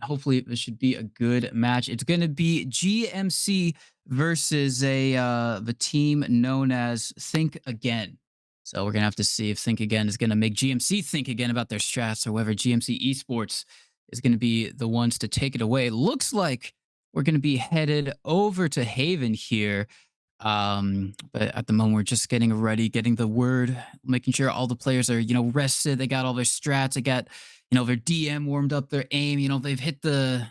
hopefully this should be a good match. It's going to be GMC versus the team known as Think Again. So we're going to have to see if Think Again is going to make GMC think again about their strats, or whether GMC Esports is going to be the ones to take it away. Looks like we're going to be headed over to Haven here. But at the moment, we're just getting ready, getting the word, making sure all the players are, rested. They got all their strats. They got, their DM warmed up, their aim. They've hit the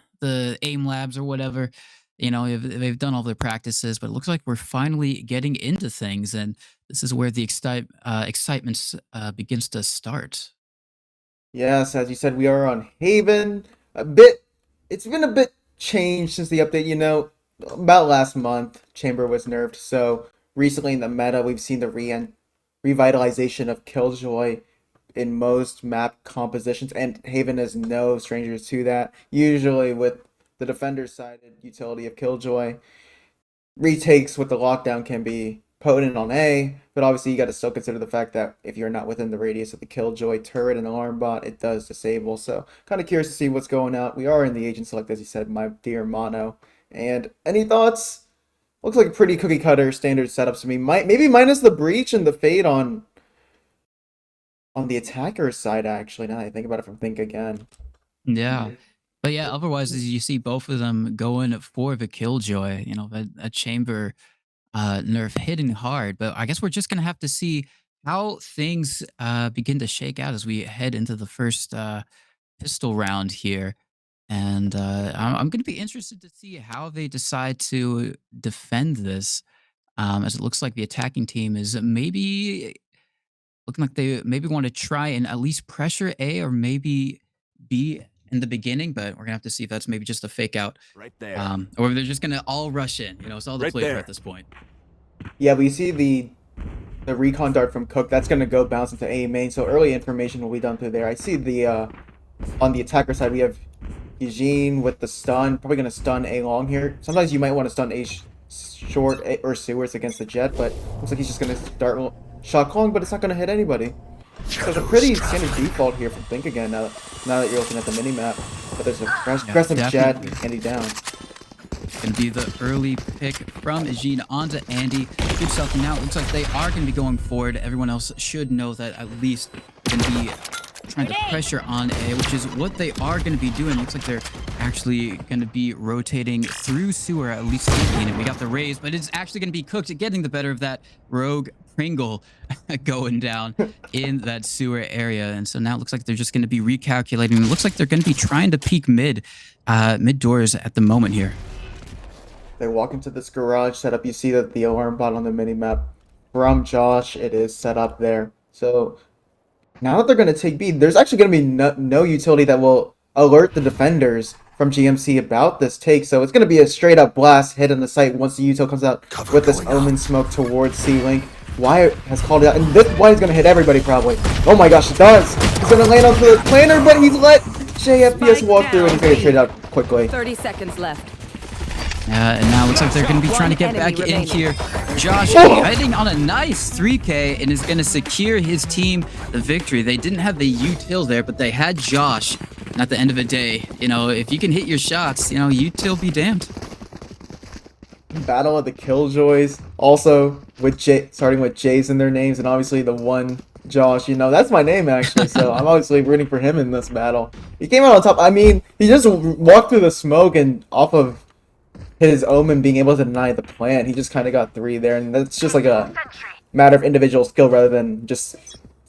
aim labs or whatever. They've done all their practices. But it looks like we're finally getting into things, and this is where the excitement begins to start. Yes, as you said, we are on Haven. It's been a bit changed since the update, about last month, Chamber was nerfed, so recently in the meta, we've seen the revitalization of Killjoy in most map compositions, and Haven is no stranger to that. Usually with the defender-sided utility of Killjoy, retakes with the lockdown can be potent on A, but obviously you got to still consider the fact that if you're not within the radius of the Killjoy turret and alarm bot, it does disable. So kind of curious to see what's going out. We are in the agent select, as you said, my dear Mono. And any thoughts? Looks like a pretty cookie cutter standard setups to me. Maybe minus the breach and the fade on the attacker's side, actually, now that I think about it from Think Again. Yeah. But yeah, otherwise, as you see both of them going for the Killjoy, that Chamber nerf hitting hard. But I guess we're just going to have to see how things begin to shake out as we head into the first pistol round here. And I'm going to be interested to see how they decide to defend this, as it looks like the attacking team is maybe looking like they maybe want to try and at least pressure A or maybe B in the beginning, but we're gonna have to see if that's maybe just a fake out, right there, or if they're just gonna all rush in. It's all the right flavor there at this point. Yeah, we see the recon dart from Cook. That's gonna go bounce into A main. So early information will be done through there. I see the on the attacker side we have Eugene with the stun. Probably gonna stun A long here. Sometimes you might want to stun A short or sewers against the jet, but looks like he's just gonna start shot long, but it's not gonna hit anybody. So it's a pretty standard default here from Think Again now that you're looking at the mini map. But there's a aggressive jet and Andy down. Gonna be the early pick from Eugene onto Andy. Good stuff. Now it looks like they are gonna be going forward. Everyone else should know that at least gonna be trying to pressure on A, which is what they are going to be doing. Looks like they're actually going to be rotating through sewer at least 18, and we got the raise, but it's actually going to be Cooked getting the better of that rogue Pringle going down in that sewer area. And so now it looks like they're just going to be recalculating. It looks like they're going to be trying to peek mid doors at the moment here. They walk into this garage setup. You see that the alarm bot on the mini map from Josh, it is set up there. So now that they're going to take B, there's actually going to be no utility that will alert the defenders from GMC about this take. So it's going to be a straight up blast hit on the site once the util comes out with this Omen smoke towards C-Link. Wyatt has called it out, and this Wyatt's going to hit everybody probably. Oh my gosh, it does! He's going to land onto the planner, but he's let JFPS walk through, and he's going to trade out quickly. 30 seconds left. And now it looks like they're going to be trying to get back in here. Josh heading on a nice 3K and is going to secure his team the victory. They didn't have the util there, but they had Josh. And at the end of the day, if you can hit your shots, util be damned. Battle of the Killjoys, also with starting with J's in their names, and obviously the one Josh, that's my name actually, so I'm obviously rooting for him in this battle. He came out on top. I mean, he just walked through the smoke, and off of his Omen being able to deny the plant, he just kind of got 3 there, and that's just like a matter of individual skill rather than just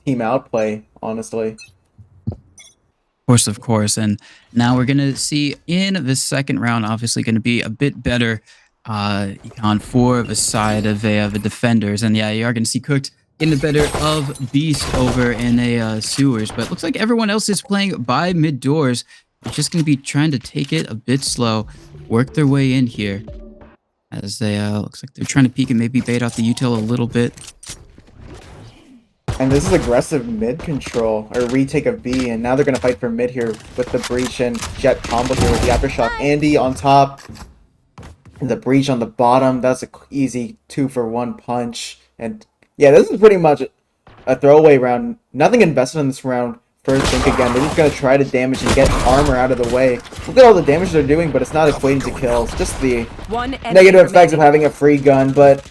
team outplay, honestly. Of course, and now we're gonna see in the second round, obviously going to be a bit better econ for the side of the defenders, and yeah, you are going to see Cooked in the better of Beast over in a sewers, but looks like everyone else is playing by mid doors. They're just going to be trying to take it a bit slow, work their way in here, as they looks like they're trying to peek and maybe bait out the util a little bit. And this is aggressive mid control, or retake of B, and now they're going to fight for mid here with the breach and jet combo here with the aftershock. Andy on top, and the breach on the bottom. That's an easy 2-for-1 punch. And yeah, this is pretty much a throwaway round. Nothing invested in this round for Think Again. They're just going to try to damage and get armor out of the way. Look at all the damage they're doing, but it's not equating to kills. Just the negative effects of having a free gun, but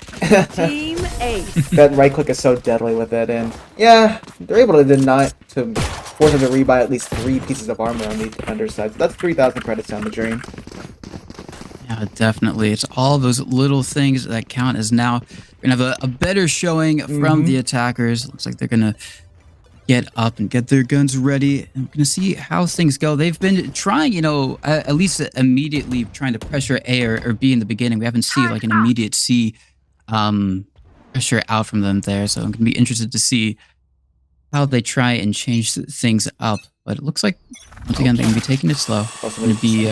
Team Ace. that right click is so deadly with it. And yeah, they're able to force them to rebuy at least 3 pieces of armor on the defender's side. So that's 3,000 credits down the drain. Yeah, definitely. It's all those little things that count as now we're going to have a better showing from the attackers. Looks like they're going to get up and get their guns ready. And we're going to see how things go. They've been trying, you know, at least immediately trying to pressure A or B in the beginning. We haven't seen like an immediate C pressure out from them there. So I'm going to be interested to see how they try and change things up. But it looks like, once again, they're going to be taking it slow. Going to be...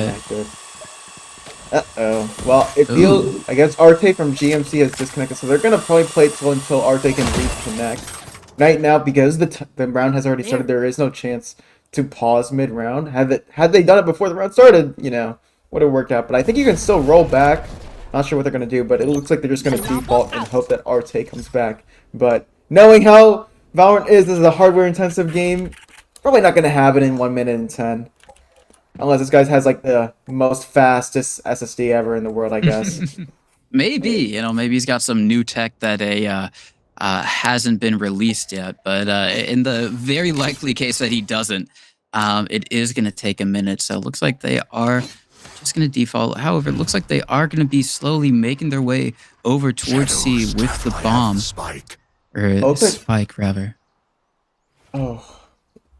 Uh-oh. Well, it feels... I guess Arte from GMC has disconnected, so they're going to probably play it slow until Arte can reconnect. Right now, because the round has already started, there is no chance to pause mid-round. Had they done it before the round started, you know, would have worked out. But I think you can still roll back. Not sure what they're going to do, but it looks like they're just going to default and hope that Arte comes back. But knowing how Valorant is, this is a hardware-intensive game. Probably not going to have it in 1 minute and 10. Unless this guy has, like, the most fastest SSD ever in the world, I guess. Maybe, you know, maybe he's got some new tech that hasn't been released yet. But in the very likely case that he doesn't, it is going to take a minute. So it looks like they are just going to default. However, it looks like they are going to be slowly making their way over towards C with the bomb. Or spike, rather. Oh,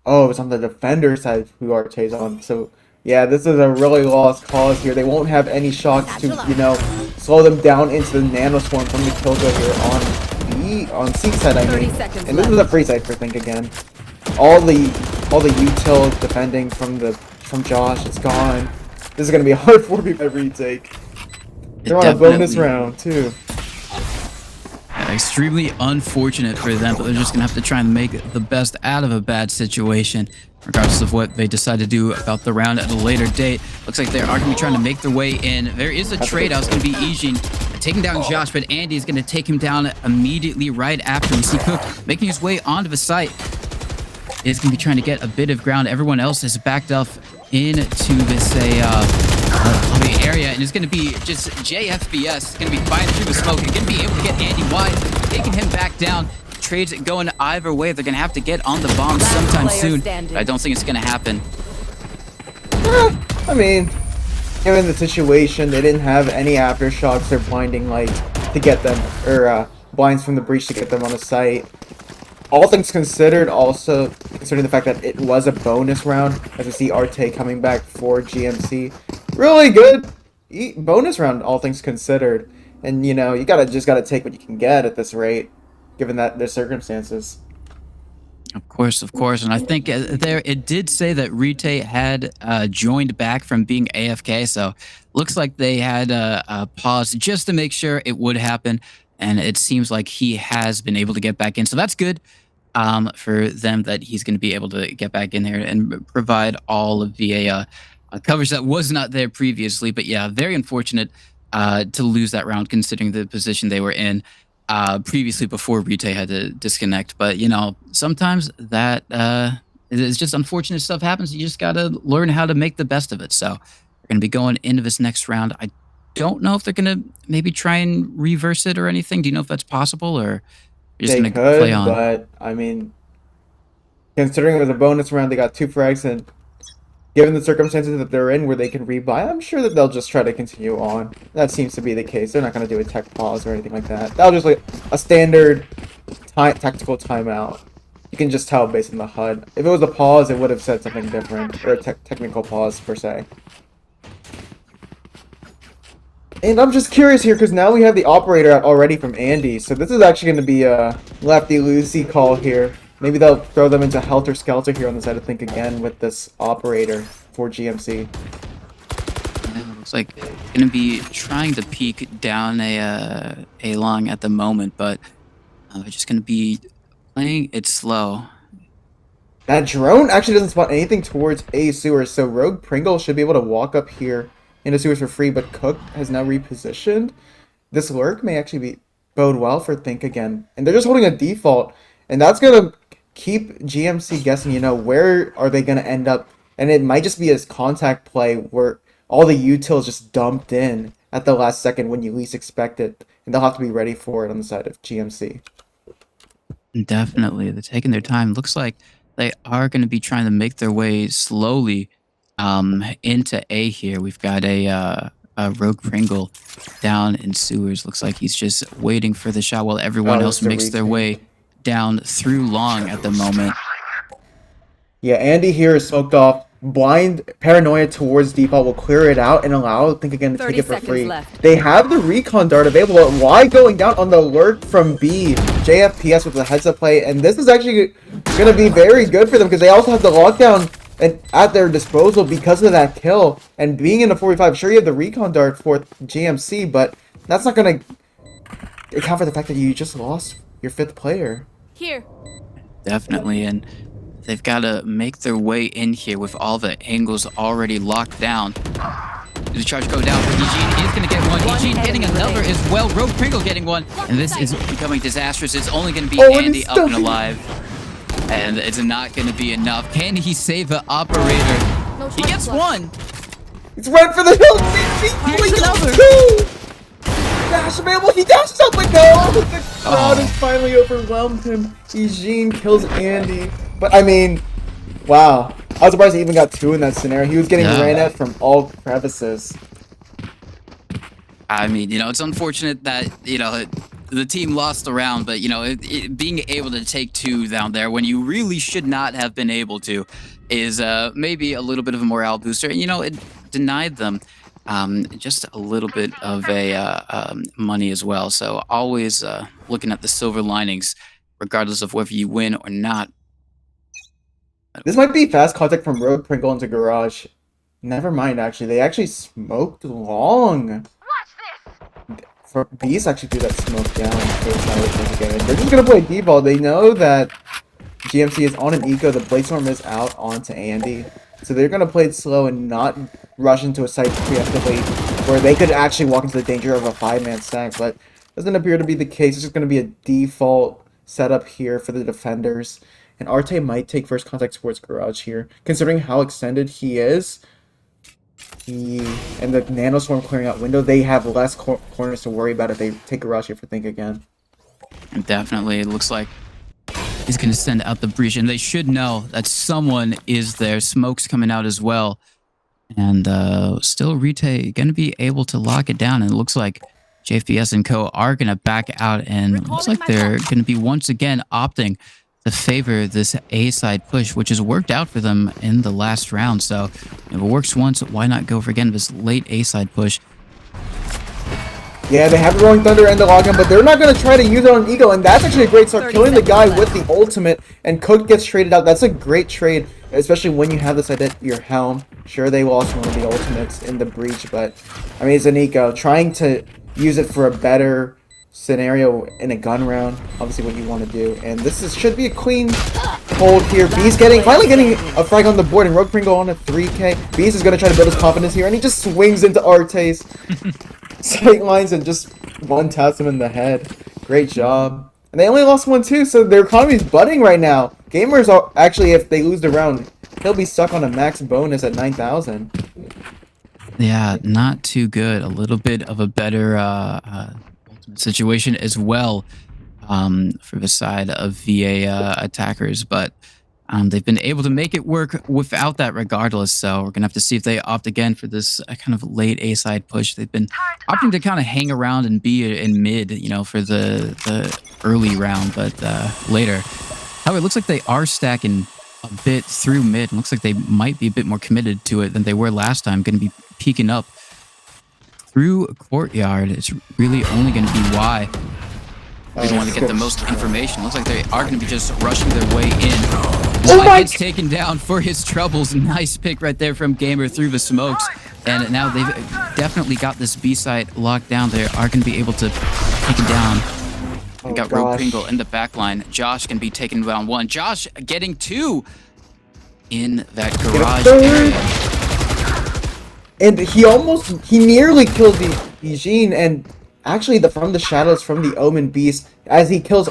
it's on the defender side who Arte's on. So, yeah, this is a really lost cause here. They won't have any shots to, you know, slow them down into the nanoswarm from the killjoy here on C side, I mean. And this is a free side for Think Again. All the util defending from Josh, it's gone. This is gonna be a hard 4v5 retake. They're on a bonus round too. Extremely unfortunate for them, but they're just gonna have to try and make the best out of a bad situation, regardless of what they decide to do about the round at a later date. Looks like they are gonna be trying to make their way in. There is a trade out. It's gonna be Ejin taking down Josh, but Andy is gonna take him down immediately right after. We see Cook making his way onto the site. Is gonna be trying to get a bit of ground. Everyone else is backed up into this the area, and it's going to be just JFBS. It's going to be fighting through the smoke and going to be able to get Andy wide, taking him back down. Trades going either way. They're going to have to get on the bomb sometime soon. But I don't think it's going to happen. I mean, given the situation, they didn't have any aftershocks or blinding light to get them, or blinds from the breach to get them on the site. All things considered, also considering the fact that it was a bonus round, as we see Arte coming back for GMC. Really good bonus round, all things considered. And, you know, you just gotta take what you can get at this rate, given that the circumstances. Of course. And I think it did say that Rite had joined back from being AFK, so looks like they had paused just to make sure it would happen. And it seems like he has been able to get back in. So that's good for them that he's going to be able to get back in here and provide all of the coverage that was not there previously. But yeah, very unfortunate to lose that round considering the position they were in previously before Rite had to disconnect. But, you know, sometimes that it's just unfortunate stuff happens. You just got to learn how to make the best of it. So we're going to be going into this next round. I don't know if they're gonna maybe try and reverse it or anything. Do you know if that's possible, or you're just gonna play on? But I mean, considering it was a bonus round, they got 2 frags, and given the circumstances that they're in, where they can rebuy, I'm sure that they'll just try to continue on. That seems to be the case. They're not gonna do a tech pause or anything like that. That'll just like a standard tactical timeout. You can just tell based on the HUD. If it was a pause, it would have said something different, or a technical pause per se. And I'm just curious here, because now we have the operator out already from Andy, so this is actually going to be a lefty-loosey call here. Maybe they'll throw them into helter-skelter here on the side of Think Again with this operator for GMC. It looks like going to be trying to peek down a long at the moment, but they're just going to be playing it slow. That drone actually doesn't spot anything towards A sewer, so Rogue Pringle should be able to walk up here into sewers for free, but Cook has now repositioned. This lurk may actually bode well for Think Again. And they're just holding a default, and that's going to keep GMC guessing, you know, where are they going to end up? And it might just be a contact play where all the utils just dumped in at the last second when you least expect it. And they'll have to be ready for it on the side of GMC. Definitely. They're taking their time. Looks like they are going to be trying to make their way slowly into A here. We've got a Rogue Pringle down in sewers. Looks like he's just waiting for the shot while everyone else makes their way down through long at the moment. Yeah, Andy here is smoked off. Blind paranoia towards default will clear it out and allow Think Again to take it for free. Left. They have the recon dart available. Y going down on the lurk from B. JFPS with the heads up play, and this is actually going to be very good for them because they also have the lockdown at their disposal because of that kill. And being in a 45, sure you have the recon dart for GMC, but that's not going to account for the fact that you just lost your 5th player. Here. Definitely, and they've got to make their way in here with all the angles already locked down. The charge go down for Eugene. He's going to get one. Eugene getting another as well. Rogue Pringle getting one. And this is becoming disastrous. It's only going to be Andy up and alive. And it's not going to be enough. Can he save the operator? He gets one. He's right for the hill. Here's another. Dash available. He dashes up, but no. The crowd has finally overwhelmed him. Eugene kills Andy. But I mean, wow. I was surprised he even got 2 in that scenario. He was getting ran at from all crevices. I mean, you know, it's unfortunate that, you know, the team lost the round, but, you know, being able to take 2 down there when you really should not have been able to is maybe a little bit of a morale booster. And, you know, it denied them just a little bit of a money as well. So always looking at the silver linings, regardless of whether you win or not. This might be fast contact from Rogue Pringle into Garage. Never mind, actually. They actually smoked long. For Beast actually threw that smoke down. They're just going to play default. They know that GMC is on an eco. The Blade Storm is out onto Andy. So they're going to play it slow and not rush into a site preemptively where they could actually walk into the danger of a 5-man stack. But doesn't appear to be the case. It's just going to be a default setup here for the defenders. And Arte might take first contact towards Garage here. Considering how extended he is, and the Nanoswarm clearing out window, they have less corners to worry about if they take Garage here for Think Again. And definitely, it looks like he's going to send out the breach. And they should know that someone is there. Smoke's coming out as well. And still, Rite going to be able to lock it down. And it looks like JFBS and co are going to back out. And it looks like they're going to be once again opting to favor this A-side push, which has worked out for them in the last round. So if it works once, why not go for again this late A-side push? Yeah, they have the Rolling Thunder and the lockdown, but they're not going to try to use it on Ego, and that's actually a great start. Killing the guy with the ultimate, and Cook gets traded out. That's a great trade, especially when you have this at your helm. Sure, they lost one of the ultimates in the breach, but I mean, it's an Eco. Trying to use it for a better scenario in a gun round, obviously what you want to do, and this should be a clean hold here. Beast finally getting a frag on the board, and Rogue Pringle on a 3K. Beast is going to try to build his confidence here, and he just swings into Arte's sight lines and just one-taps him in the head. Great job. And they only lost 1 too, so their economy is budding right now. Gamers are actually, if they lose the round, he'll be stuck on a max bonus at 9,000. Yeah, not too good. A little bit of a better situation as well for the side of VA attackers, but they've been able to make it work without that regardless. So we're gonna have to see if they opt again for this kind of late A side push. They've been opting to kind of hang around and be in mid, you know, for the early round, but later. However, it looks like they are stacking a bit through mid. It looks like they might be a bit more committed to it than they were last time. Going to be peeking up through courtyard. It's really only going to be Y. They want to get the most information. Looks like they are going to be just rushing their way in. Y gets taken down for his troubles. Nice pick right there from Gamer through the smokes. And now they've definitely got this B site locked down. They are going to be able to take it down. We got Rogue Pringle in the back line. Josh can be taken down 1. Josh getting 2 in that garage area. And he nearly killed the Eugene, and actually from the shadows from the Omen Beast, as he kills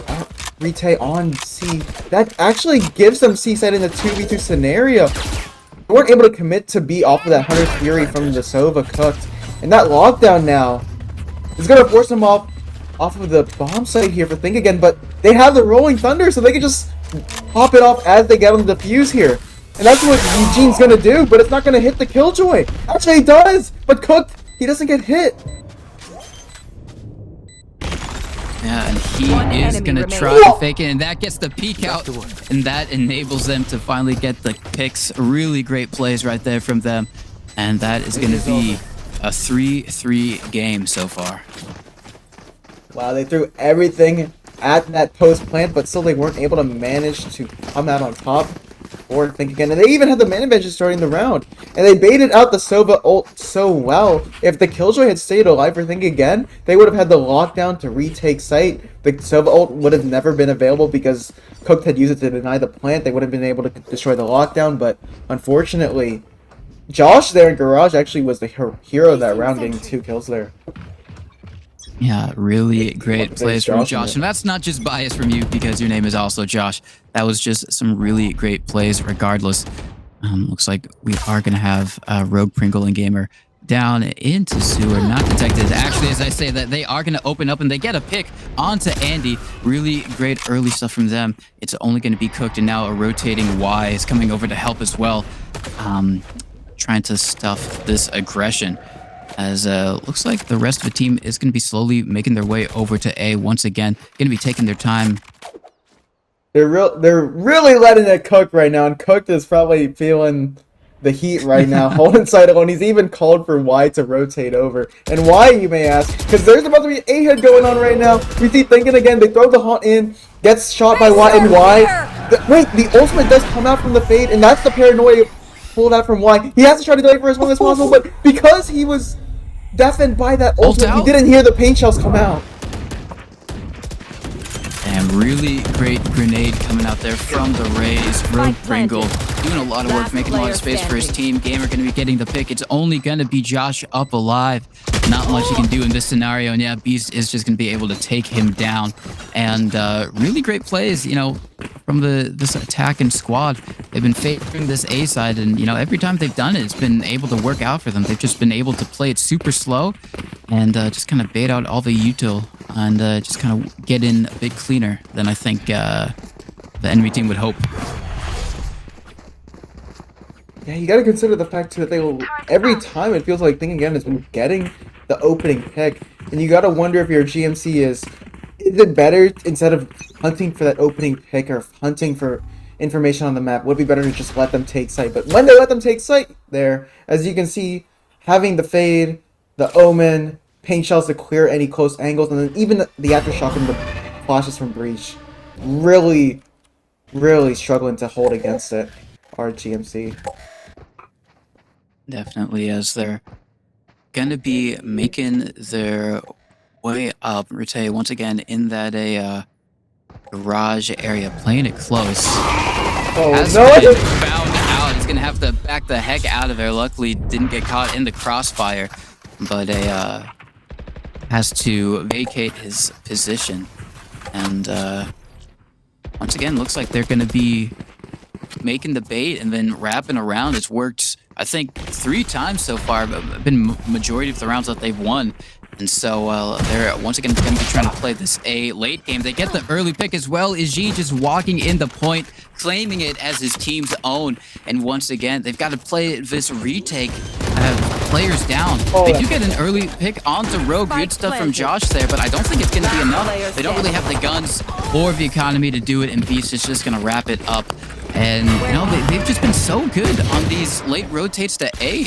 retake on C. That actually gives them C side in the 2v2 scenario. They weren't able to commit to B off of that Hunter's Fury from the Sova cooked. And that lockdown now is going to force them off of the bomb site here for Think Again, but they have the Rolling Thunder, so they can just pop it off as they get on the defuse here. And that's what Eugene's going to do, but it's not going to hit the Killjoy. Actually, he does, but Cooked, he doesn't get hit. Yeah, and he is going to try to fake it, and that gets the peek out, and that enables them to finally get the picks. Really great plays right there from them, and that is going to be a 3-3 game so far. Wow, they threw everything at that post plant, but still they weren't able to manage to come out on top or Think Again. And they even had the man advantage starting the round. And they baited out the Sova ult so well. If the Killjoy had stayed alive for Think Again, they would have had the lockdown to retake site. The Sova ult would have never been available because Cooked had used it to deny the plant. They would have been able to destroy the lockdown, but unfortunately, Josh there in Garage actually was the hero of that round, getting 2 kills there. Yeah, really great plays from Josh. And that's not just bias from you because your name is also Josh. That was just some really great plays regardless. Looks like we are going to have Rogue Pringle and Gamer down into sewer, not detected. Actually, as I say that, they are going to open up and they get a pick onto Andy. Really great early stuff from them. It's only going to be Cooked, and now a rotating Y is coming over to help as well. Trying to stuff this aggression. As looks like the rest of the team is going to be slowly making their way over to A once again. Going to be taking their time. They're really letting it cook right now, and Cooked is probably feeling the heat right now, holding side alone. He's even called for Y to rotate over. And why, you may ask? Because there's about to be an A-head going on right now. We see Thinking Again. They throw the haunt in, gets shot by Y, and Y. Wait, the ultimate does come out from the fade, and that's the paranoia pulled out from Y. He has to try to delay for as long as possible, but because he was deafened by that ultimate, he didn't hear the paint shells come out. And really great grenade coming out there from the Rays. Rogue Pringle doing a lot of work, making a lot of space for his team. Gamer going to be getting the pick. It's only going to be Josh up alive. Not much he can do in this scenario. And yeah, Beast is just going to be able to take him down. And really great plays, you know, from this attack and squad. They've been favoring this A side, and you know, every time they've done it, it's been able to work out for them. They've just been able to play it super slow and just kind of bait out all the util and just kind of get in a bit cleaner than I think the enemy team would hope. Yeah, you got to consider the fact too that they will, every time it feels like Think Again has been getting the opening pick, and you got to wonder if your GMC is it better, instead of hunting for that opening pick or hunting for information on the map, would it be better to just let them take site? But when they let them take site there, as you can see, having the fade, the omen, paint shells to clear any close angles, and then even the aftershock and the flashes from breach, really struggling to hold against it, our GMC. Definitely, as they're gonna be making their way up. Rite once again in that garage area, playing it close. Oh Has no! been found out. He's gonna have to back the heck out of there. Luckily, didn't get caught in the crossfire, but has to vacate his position. And once again, looks like they're gonna be making the bait and then wrapping around. It's worked, I think, 3 times so far, but been majority of the rounds that they've won. And so they're once again going to be trying to play this A late game. They get the early pick as well. Iji just walking in the point, claiming it as his team's own. And once again, they've got to play this retake. Players down. They do get an early pick onto Rogue. Good stuff from Josh there, but I don't think it's going to be enough. They don't really have the guns or the economy to do it, and Beast is just going to wrap it up. And, you know, they've just been so good on these late rotates to A.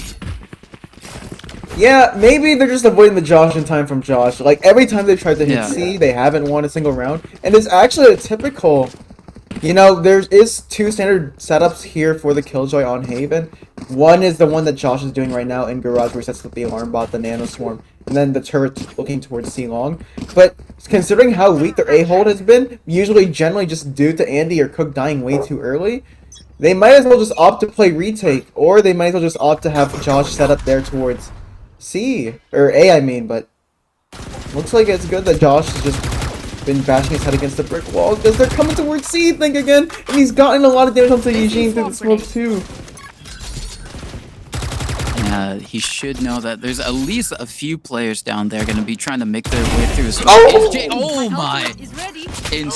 Yeah, maybe they're just avoiding the Josh in time from Josh. Like, every time they've tried to hit C, they haven't won a single round. And it's actually a typical... You know, there is 2 standard setups here for the Killjoy on Haven. One is the one that Josh is doing right now in Garage, where he sets up the alarm bot, the Nano Swarm, and then the turret looking towards C long. But considering how weak their A-hold has been, usually generally just due to Andy or Cook dying way too early, they might as well just opt to play retake, or they might as well just opt to have Josh set up there towards C, or A I mean, but looks like it's good that Josh is just been bashing his head against the brick wall because they're coming towards C, think again, and he's gotten a lot of damage onto Eugene through the smoke too. He should know that there's at least a few players down there going to be trying to make their way through this. Oh my! Insane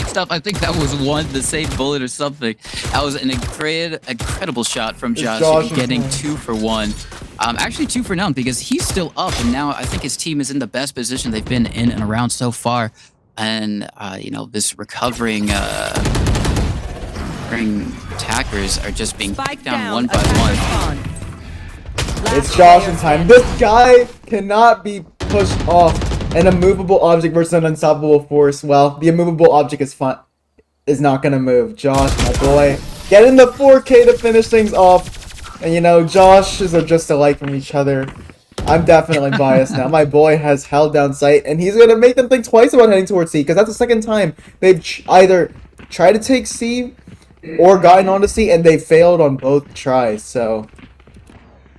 stuff. I think that was the same bullet or something. That was an incredible shot from Josh getting 2 for 1. Actually 2 for none because he's still up, and now I think his team is in the best position they've been in and around so far. And you know, this recovering attackers are just being kicked down one by one. It's Josh in time. This guy cannot be pushed off. An immovable object versus an unstoppable force. Well, the immovable object is not gonna move. Josh, my boy, get in the 4K to finish things off. And you know, Josh is just alike from each other. I'm definitely biased now. My boy has held down sight, and he's gonna make them think twice about heading towards C, because that's the second time they've either tried to take C or gotten onto C, and they failed on both tries. So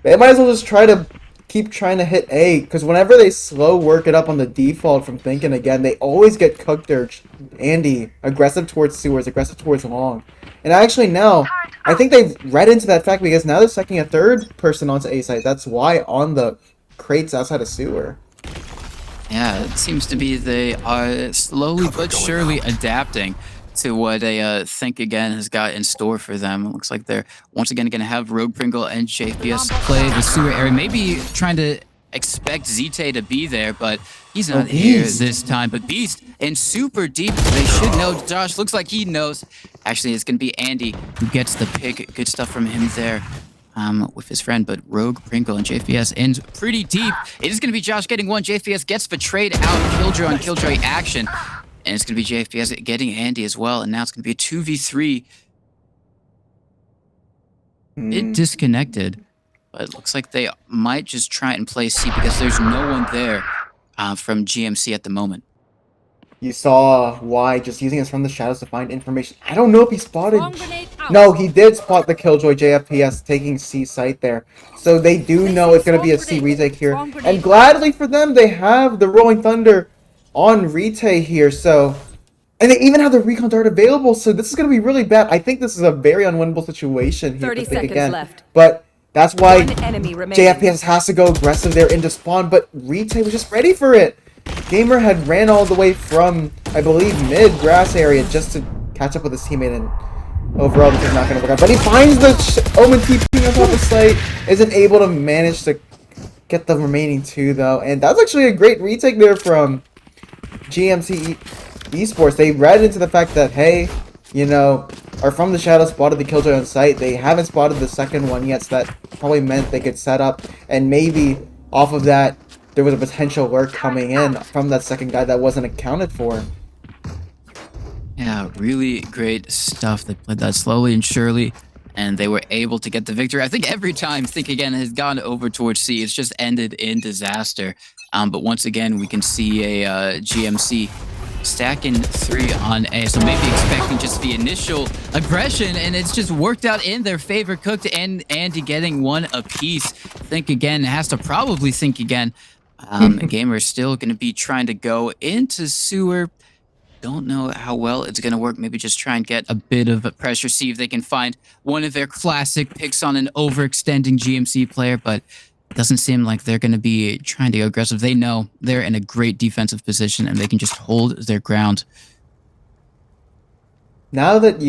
they might as well just keep trying to hit A, because whenever they slow work it up on the default from thinking again, they always get cooked there. Andy, aggressive towards sewers, aggressive towards long. And actually now, I think they've read into that fact because now they're secking a third person onto A site. That's why on the crates outside of sewer. Yeah, it seems to be they are slowly but surely adapting to what a Think Again has got in store for them. It looks like they're once again going to have Rogue Pringle and JPS play the sewer area. Maybe trying to expect ZOTAC to be there, but he's not here this time. But Beast in super deep, they should know. Josh looks like he knows. Actually, it's going to be Andy who gets the pick. Good stuff from him there. With his friend, but Rogue, Pringle, and JPS ends pretty deep. It is going to be Josh getting one. JPS gets betrayed out. Killjoy on Killjoy action. And it's going to be JPS getting Andy as well. And now it's going to be a 2v3. It disconnected. But it looks like they might just try and play C because there's no one there from GMC at the moment. You saw Y just using us from the shadows to find information. I don't know if he spotted. No, he did spot the Killjoy JFPS taking C site there. So they do know it's going to be a C retake here. And gladly for them, they have the Rolling Thunder on retake here. So, and they even have the recon dart available. So this is going to be really bad. I think this is a very unwinnable situation here. 30 seconds again. left. But that's why JFPS has to go aggressive there into spawn. But retake was just ready for it. Gamer had ran all the way from, I believe, mid grass area just to catch up with his teammate, and overall this is not going to work out. But he finds the Omen TP on top of the site, isn't able to manage to get the remaining 2 though, and that's actually a great retake there from GMC Esports. They read into the fact that, hey, you know, are from the shadow spotted the Killjoy on site. They haven't spotted the second one yet, so that probably meant they could set up, and maybe off of that there was a potential lurk coming in from that second guy that wasn't accounted for. Yeah, really great stuff. They played that slowly and surely, and they were able to get the victory. I think every time Think Again has gone over towards C, it's just ended in disaster. But once again, we can see a GMC stacking 3 on A. So maybe expecting just the initial aggression, and it's just worked out in their favor. Cooked and Andy getting 1 apiece. Think Again has to probably think again. Gamer is still going to be trying to go into sewer. Don't know how well it's going to work. Maybe just try and get a bit of a pressure, see if they can find one of their classic picks on an overextending GMC player, but it doesn't seem like they're going to be trying to go aggressive. They know they're in a great defensive position and they can just hold their ground. Now that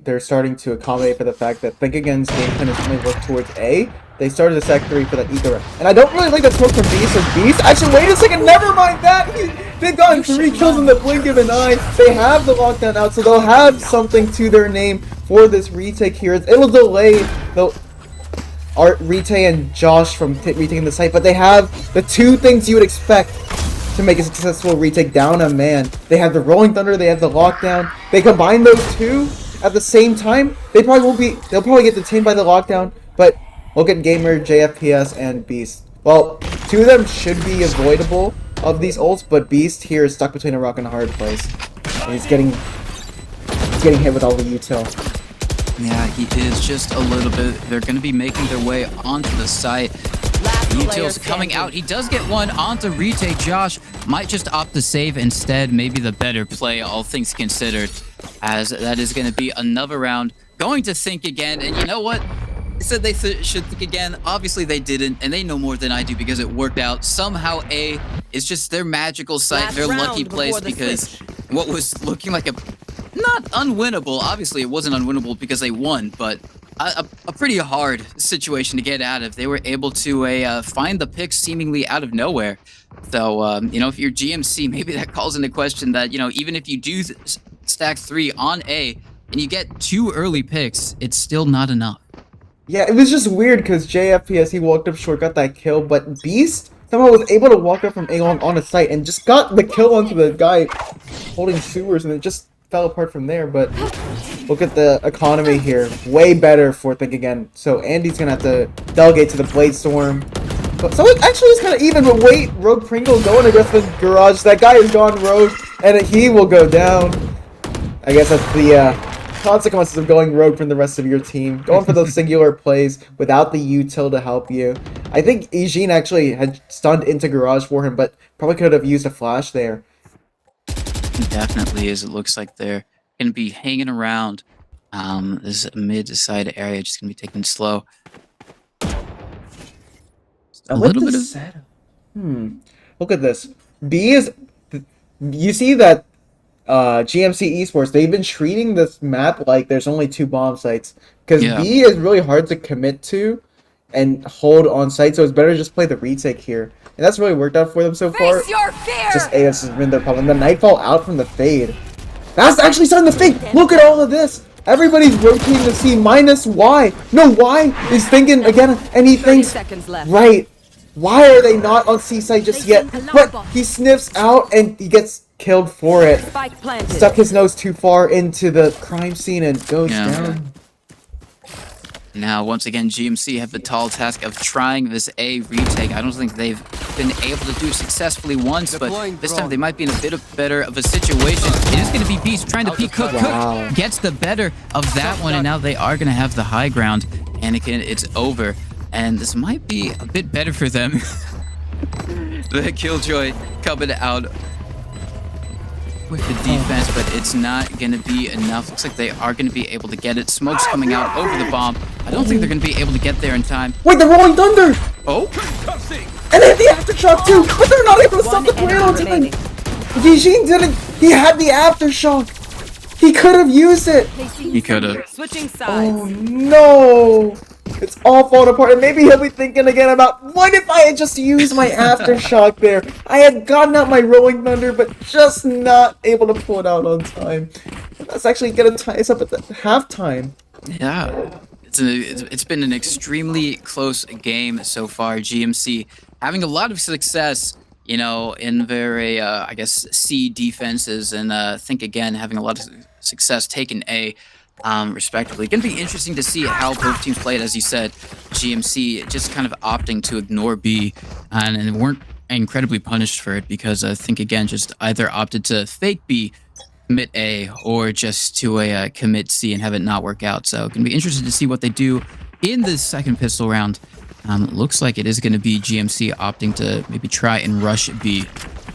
they're starting to accommodate for the fact that Think Again's game plan is only work towards A, they started a sec 3 for that eco. And I don't really like that smoke from Beast. So Beast, actually, wait a second, never mind that. They've gotten 3 kills in the blink of an eye. They have the lockdown out, so they'll have something to their name for this retake here. It'll delay the retake and Josh from retaking the site, but they have the 2 things you would expect to make a successful retake down a man. They have the Rolling Thunder, they have the lockdown. They combine those 2 at the same time. They'll probably get detained by the lockdown, but look at Gamer, JFPS, and Beast. Well, 2 of them should be avoidable of these ults, but Beast here is stuck between a rock and a hard place. And he's getting hit with all the util. Yeah, he is just a little bit. They're going to be making their way onto the site. Util's coming out. He does get one onto retake. Josh might just opt to save instead. Maybe the better play, all things considered, as that is going to be another round. Going to think again, and you know what? They said they should think again. Obviously, they didn't, and they know more than I do because it worked out. Somehow, A is just their magical site, their lucky place, because what was looking like a not unwinnable. Obviously, it wasn't unwinnable because they won, but a pretty hard situation to get out of. They were able to find the pick seemingly out of nowhere. So, you know, if you're GMC, maybe that calls into question that, you know, even if you do stack 3 on A and you get 2 early picks, it's still not enough. Yeah, it was just weird because JFPS, he walked up short, got that kill, but Beast somehow was able to walk up from A long on a site and just got the kill onto the guy holding sewers, and it just fell apart from there. But look at the economy here. Way better for Think Again. So Andy's going to have to delegate to the Blade Storm. So it actually is kind of even, but wait, Rogue Pringle going against the Garage. That guy is gone rogue, and he will go down. I guess that's the consequences of going rogue from the rest of your team. Going for those singular plays without the util to help you. I think Eugene actually had stunned into Garage for him, but probably could have used a flash there. Definitely is. It looks like they're going to be hanging around this mid-side area, just going to be taking it slow. A little bit of setup. Look at this. B is... You see that GMC Esports, they've been treating this map like there's only 2 bomb sites. Because B is really hard to commit to and hold on site, so it's better to just play the retake here. And that's really worked out for them so far. Just A has been their problem. The Nightfall out from the fade. That's actually starting to fade. Look at all of this. Everybody's rotating to C minus Y. No, Y is thinking again, and he thinks, right, why are they not on C site just yet? But he sniffs out and he gets killed for it. Stuck his nose too far into the crime scene and goes down. Now, once again, GMC have the tall task of trying this A retake. I don't think they've been able to do successfully once, but this time they might be in a bit better of a situation. It is going to be Beast trying to peek Cook. Cook gets the better of that one, and now they are going to have the high ground. Anakin, it's over. And this might be a bit better for them. The Killjoy coming out with the defense, but it's not going to be enough. Looks like they are going to be able to get it. Smoke's coming out over the bomb. I don't think they're going to be able to get there in time. Wait, the Rolling Thunder! Oh? And they have the Aftershock too, but they're not able to stop the play on time. Eugene didn't. He had the Aftershock. He could have used it. He could have. Switching sides. Oh no! It's all falling apart, and maybe he'll be thinking again about, what if I had just used my Aftershock there? I had gotten out my Rolling Thunder, but just not able to pull it out on time. That's actually going to tie us up at the halftime. Yeah. It's been an extremely close game so far. GMC having a lot of success, you know, in their, I guess, C defenses, and Think Again having a lot of success taking A. Respectively. Going to be interesting to see how both teams played. As you said, GMC just kind of opting to ignore B, and weren't incredibly punished for it, because I think again just either opted to fake B, commit A, or just to commit C and have it not work out. So going to be interested to see what they do in the second pistol round. Looks like it is going to be GMC opting to maybe try and rush B.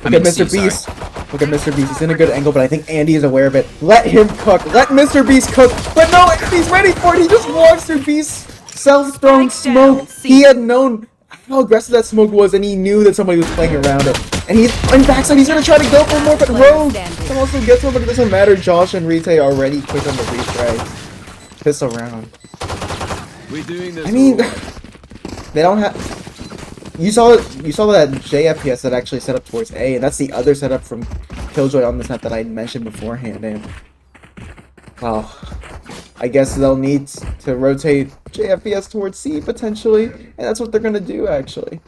Look at Mr. Beast. Look at Mr. Beast. He's in a good angle, but I think Andy is aware of it. Let him cook. Let Mr. Beast cook. But no, he's ready for it. He just walks through Beast's self-thrown smoke. He had known how aggressive that smoke was, and he knew that somebody was playing around it. And he's on backside. He's going to try to go for more, but Rogue also gets one, but it doesn't matter. Josh and Rite already quick on the retry. Pistol round. I mean, they don't have... You saw that JFPS that actually set up towards A, and that's the other setup from Killjoy on this map that I mentioned beforehand. And well, I guess they'll need to rotate JFPS towards C potentially, and that's what they're gonna do actually.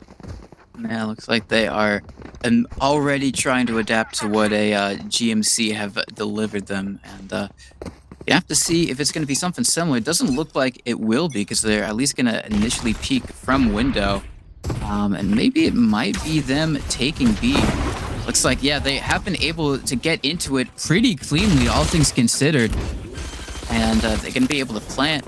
Yeah, looks like they are already trying to adapt to what a GMC have delivered them, and you have to see if it's going to be something similar. It doesn't look like it will be, because they're at least going to initially peek from window. And maybe it might be them taking B. Looks like, yeah, they have been able to get into it pretty cleanly, all things considered. And they're going to be able to plant.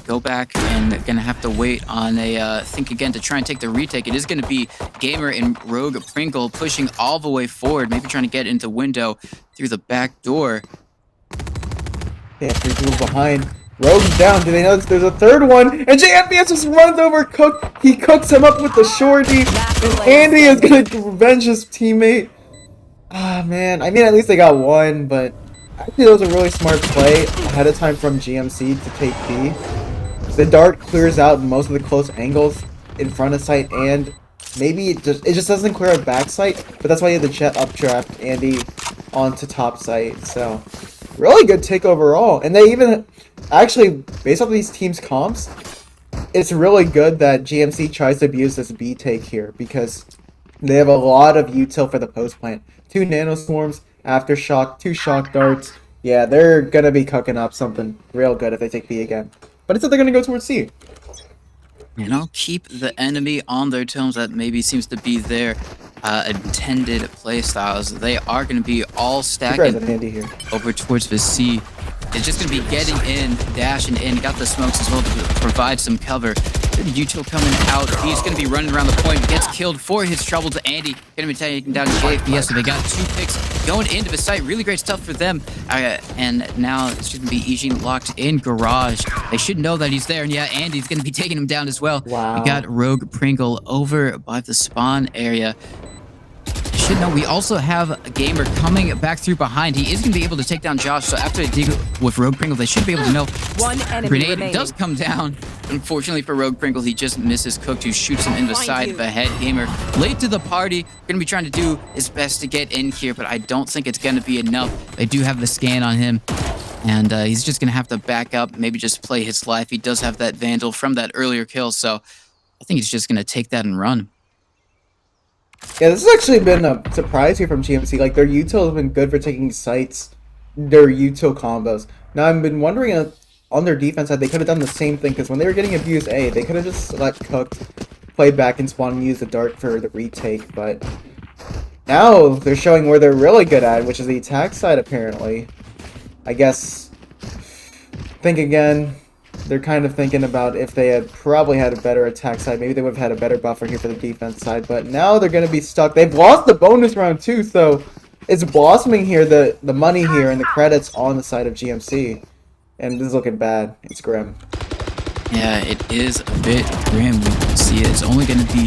go back and gonna have to wait on a think again to try and take the retake. It is gonna be Gamer and Rogue Pringle pushing all the way forward, maybe trying to get into window through the back door. Yeah, 3 people behind. Rogue's down. Do they notice there's a third one? And JFBS just runs over Cook. He cooks him up with the shorty. And Andy is going to revenge his teammate. Ah, man. I mean, at least they got one, but actually that was a really smart play ahead of time from GMC to take B. The dart clears out most of the close angles in front of sight, and maybe it just doesn't clear out back sight, but that's why you had the jet updraft Andy onto top sight. So really good take overall. And they even actually, based off of these teams' comps, it's really good that GMC tries to abuse this B take here because they have a lot of util for the post plant. 2 nanoswarms, aftershock, 2 shock darts. Yeah, they're gonna be cooking up something real good if they take B again. But instead they're gonna go towards C. You know, keep the enemy on their toes. That maybe seems to be their intended play styles. They are going to be all stacking over towards the C. It's just going to be getting in, dashing in, got the smokes as well to provide some cover. Util coming out. He's going to be running around the point. Gets killed for his trouble to Andy. Going to be taking down JFBS. So they got 2 picks going into the site. Really great stuff for them. And now it's just going to be Eugene locked in garage. They should know that he's there. And yeah, Andy's going to be taking him down as well. Wow. We got Rogue Pringle over by the spawn area. Should know we also have a Gamer coming back through behind. He is going to be able to take down Josh. So after they dig with Rogue Pringle, they should be able to know. One enemy Grenade remaining. does come down. Unfortunately for Rogue Pringle, he just misses Cook, who shoots him in the side of the head. Gamer late to the party. Going to be trying to do his best to get in here, but I don't think it's going to be enough. They do have the scan on him. And he's just going to have to back up, maybe just play his life. He does have that Vandal from that earlier kill, so I think he's just going to take that and run. Yeah, this has actually been a surprise here from GMC. Like, their util has been good for taking sites, their util combos. Now, I've been wondering on their defense side, they could have done the same thing, because when they were getting abused A, they could have just let Cooked play back and spawn and use the dart for the retake, but now they're showing where they're really good at, which is the attack side, apparently. I guess, think again. They're kind of thinking about if they had probably had a better attack side, maybe they would have had a better buffer here for the defense side, but now they're going to be stuck. They've lost the bonus round too, so it's blossoming here, the money here and the credits on the side of GMC. And this is looking bad. It's grim. Yeah, it is a bit grim. We can see it. It's only going to be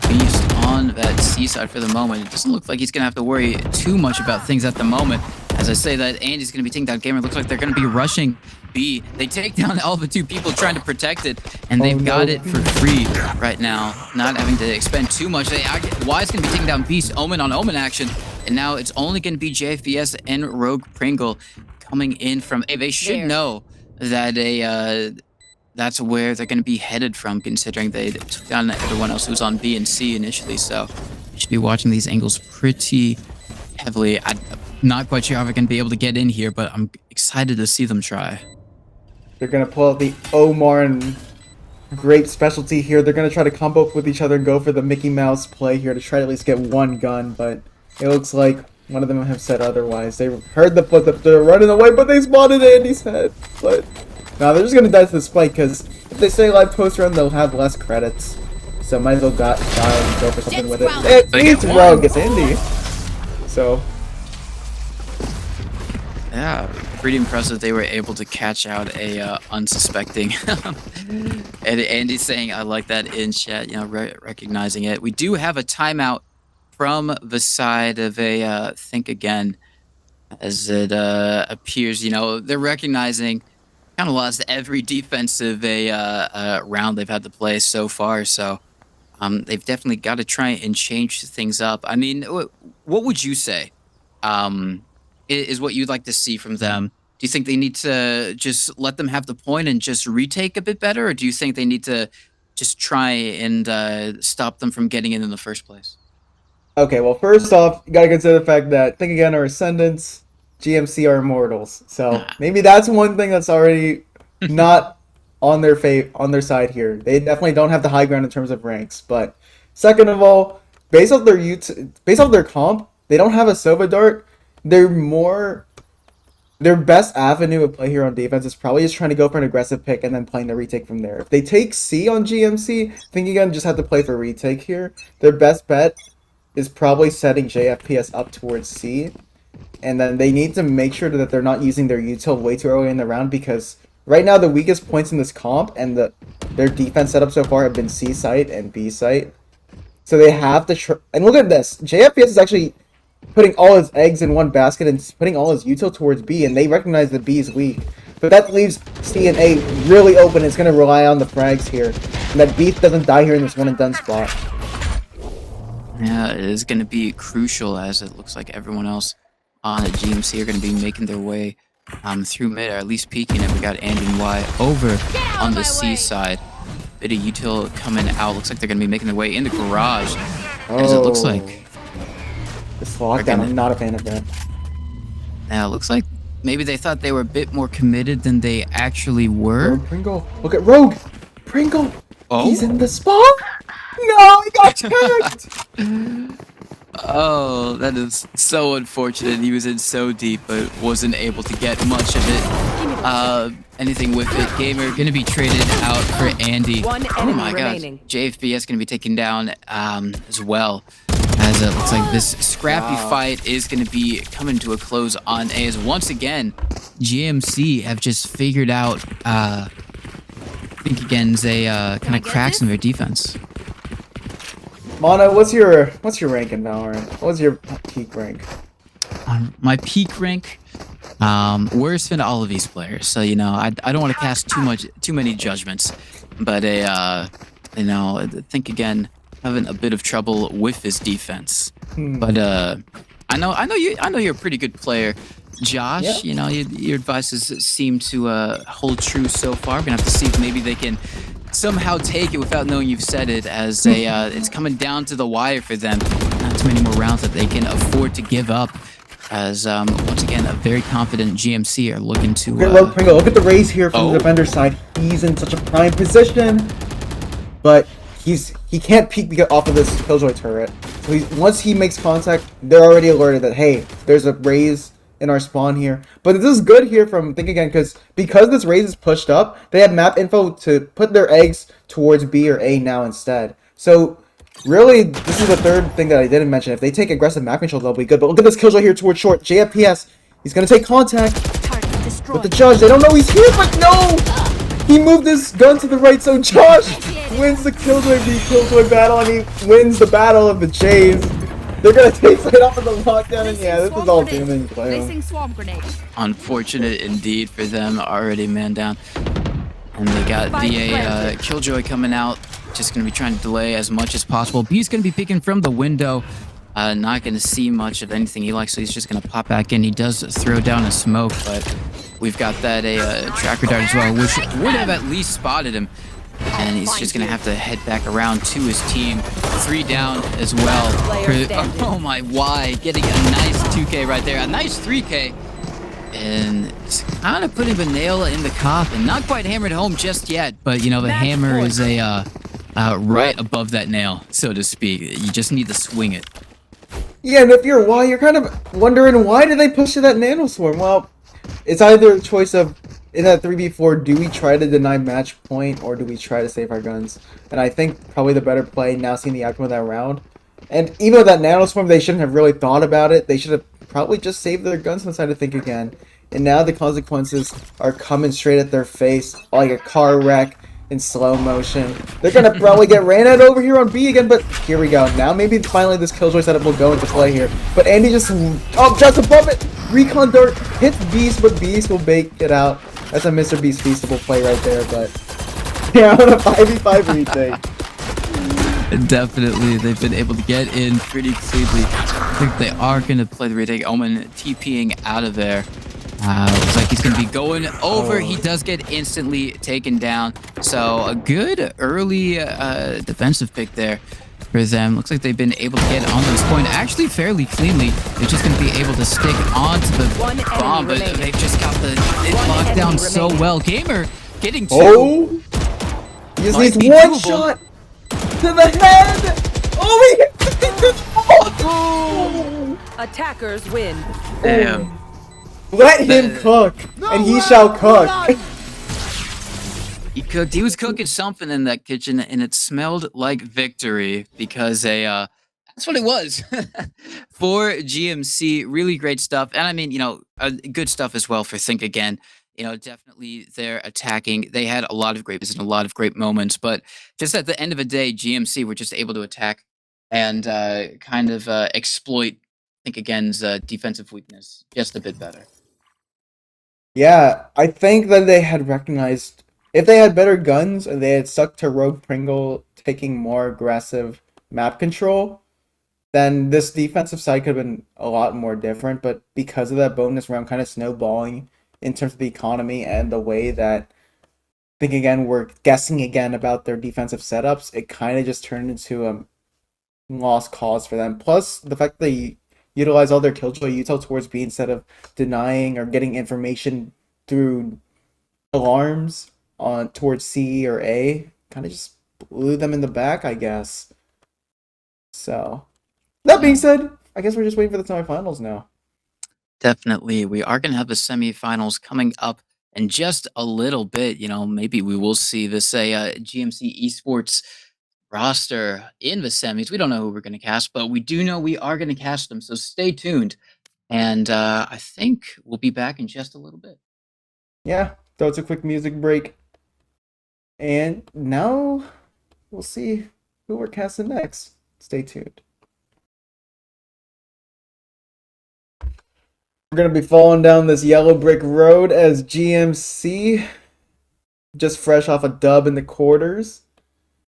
Beast on that C side for the moment. It doesn't look like he's going to have to worry too much about things at the moment. As I say that, Andy's going to be taking down Gamer. It looks like they're going to be rushing B. They take down all the 2 people trying to protect it, and they've got it for free right now, not having to expend too much. Wise going to be taking down Beast, Omen on Omen action, and now it's only going to be JFBS and Rogue Pringle coming in from A. They should know that that's where they're going to be headed from, considering they took down everyone else who was on B and C initially, so you should be watching these angles pretty heavily. I'm not quite sure how they're going to be able to get in here, but I'm excited to see them try. They're going to pull out the Omar and Grape specialty here. They're going to try to combo up with each other and go for the Mickey Mouse play here to try to at least get one gun, but it looks like one of them have said otherwise. They heard the footsteps, they're running away, but they spotted Andy's head. But no, they're just going to die to the spike, because if they stay alive post-run, they'll have less credits. So might as well die and go for something with it. It's Rogue, it's Andy. So yeah, pretty impressive they were able to catch out a unsuspecting. And Andy's saying, I like that in chat, you know, recognizing it. We do have a timeout from the side of a Think Again, as it appears, you know, they're recognizing kind of lost every defensive round they've had to play so far. So they've definitely got to try and change things up. I mean, what would you say is what you'd like to see from them? Do you think they need to just let them have the point and just retake a bit better? Or do you think they need to just try and stop them from getting in the first place? Okay, well, first off, you gotta consider the fact that Think Again are Ascendants, GMC are Immortals. So maybe that's one thing that's already not on their side here. They definitely don't have the high ground in terms of ranks. But second of all, based off their comp, they don't have a Sova Dart. They're more their best avenue of play here on defense is probably just trying to go for an aggressive pick and then playing the retake from there. If they take C on GMC, think again just have to play for retake here. Their best bet is probably setting JFPS up towards C. And then they need to make sure that they're not using their util way too early in the round, because right now the weakest points in this comp and their defense setup so far have been C site and B site. So they have to and look at this. JFPS is actually putting all his eggs in one basket and putting all his util towards B, and they recognize that B is weak. But that leaves C and A really open. It's going to rely on the frags here. And that B doesn't die here in this one and done spot. Yeah, it is going to be crucial, as it looks like everyone else on at GMC are going to be making their way through mid, or at least peeking it. We got Andy and Y over on the C side. Bit of util coming out. Looks like they're going to be making their way in the garage, as it looks like. This lockdown, I'm not a fan of that. Now, it looks like maybe they thought they were a bit more committed than they actually were. Pringle, look at Rogue! Pringle! Oh? He's in the spot! No, he got tagged! Oh, that is so unfortunate. He was in so deep, but wasn't able to get much of it. Anything with it. Gamer gonna be traded out for Andy. One Oh enemy my god. remaining. JFBS gonna be taken down as well. As it looks like this scrappy fight is gonna be coming to a close on A. As once again, GMC have just figured out think again's a kind of cracks in their defense. Mono, what's your rank in Valorant? What's your peak rank? My peak rank, worse than all of these players. So you know, I don't want to cast too many judgments, but you know, I think again having a bit of trouble with this defense. But I know you're a pretty good player, Josh. Yeah. You know, your advices seem to hold true so far. We're gonna have to see if maybe they can somehow take it without knowing you've said it, as it's coming down to the wire for them. Not too many more rounds that they can afford to give up, as once again a very confident GMC are looking to Look at Rogue Pringle, look at the raise here from the defender side. He's in such a prime position, but he can't peek off of this Killjoy turret. So once he makes contact, they're already alerted that, hey, there's a raise in our spawn here. But this is good here from Think Again, because this raise is pushed up, they have map info to put their eggs towards B or A now instead. So really, this is the third thing that I didn't mention. If they take aggressive map control, they'll be good. But look at this Killjoy here towards short. JFPS, he's going to take contact with the judge. They don't know he's here, but no! He moved his gun to the right, so Josh wins the Killjoy v Killjoy battle, and he wins the battle of the Jays. They're gonna take right off of the lockdown, and yeah, this is all doom and gloom. Unfortunate indeed for them, already man down. And they got the Killjoy coming out, just gonna be trying to delay as much as possible. B's gonna be peeking from the window, not gonna see much of anything he likes, so he's just gonna pop back in. He does throw down a smoke, but we've got that tracker dart as well, which would have at least spotted him. And he's just gonna have to head back around to his team. 3 down as well. Oh my, why? Getting a nice 2K right there, a nice 3K. And it's kind of putting the nail in the coffin. Not quite hammered home just yet, but you know, the hammer is right above that nail, so to speak. You just need to swing it. Yeah, and if you're Y, you're kind of wondering, why did they push to that nano swarm? Well, it's either a choice of, in that 3v4, do we try to deny match point or do we try to save our guns? And I think probably the better play, now seeing the outcome of that round. And even with that nanoswarm, they shouldn't have really thought about it. They should have probably just saved their guns and decided to think again. And now the consequences are coming straight at their face, like a car wreck in slow motion. They're going to probably get ran out over here on B again, but here we go. Now maybe finally this Killjoy setup will go into play here. But Andy just above it. Recon dart hits Beast, but Beast will bake it out. That's a Mr. Beast feastable play right there, but yeah, on a 5v5 retake. Definitely, they've been able to get in pretty cleanly. I think they are going to play the retake. Omen TPing out of there. Looks like he's going to be going over. He does get instantly taken down. So a good early defensive pick there for them. Looks like they've been able to get onto this point actually fairly cleanly. They're just going to be able to stick onto the bomb, but they've just got it locked down so well. Gamer getting two. Oh! He just needs one shot to the head! Oh, he hit the thing to the ball! Attackers win. Damn. Let him cook, and he shall cook. He cooked. He was cooking something in that kitchen, and it smelled like victory because that's what it was for GMC. Really great stuff, and I mean, good stuff as well for Think Again. Definitely they're attacking. They had a lot of great and a lot of great moments, but just at the end of the day, GMC were just able to attack and kind of exploit Think Again's defensive weakness just a bit better. Yeah, I think that they had recognized if they had better guns and they had stuck to Rogue Pringle taking more aggressive map control, then this defensive side could have been a lot more different. But because of that bonus round kind of snowballing in terms of the economy and the way that Think Again were guessing again about their defensive setups, it kind of just turned into a lost cause for them. Plus, the fact that they utilize all their Killjoy util towards B instead of denying or getting information through alarms on towards C or A kind of just blew them in the back, I guess. So, that being said, I guess we're just waiting for the semifinals now. Definitely. We are going to have the semifinals coming up in just a little bit. Maybe we will see this GMC esports roster in the semis. We don't know who we're going to cast, but we do know we are going to cast them. So stay tuned. And I think we'll be back in just a little bit. Yeah, so it's a quick music break. And now we'll see who we're casting next. Stay tuned. We're going to be falling down this yellow brick road as GMC, just fresh off a dub in the quarters,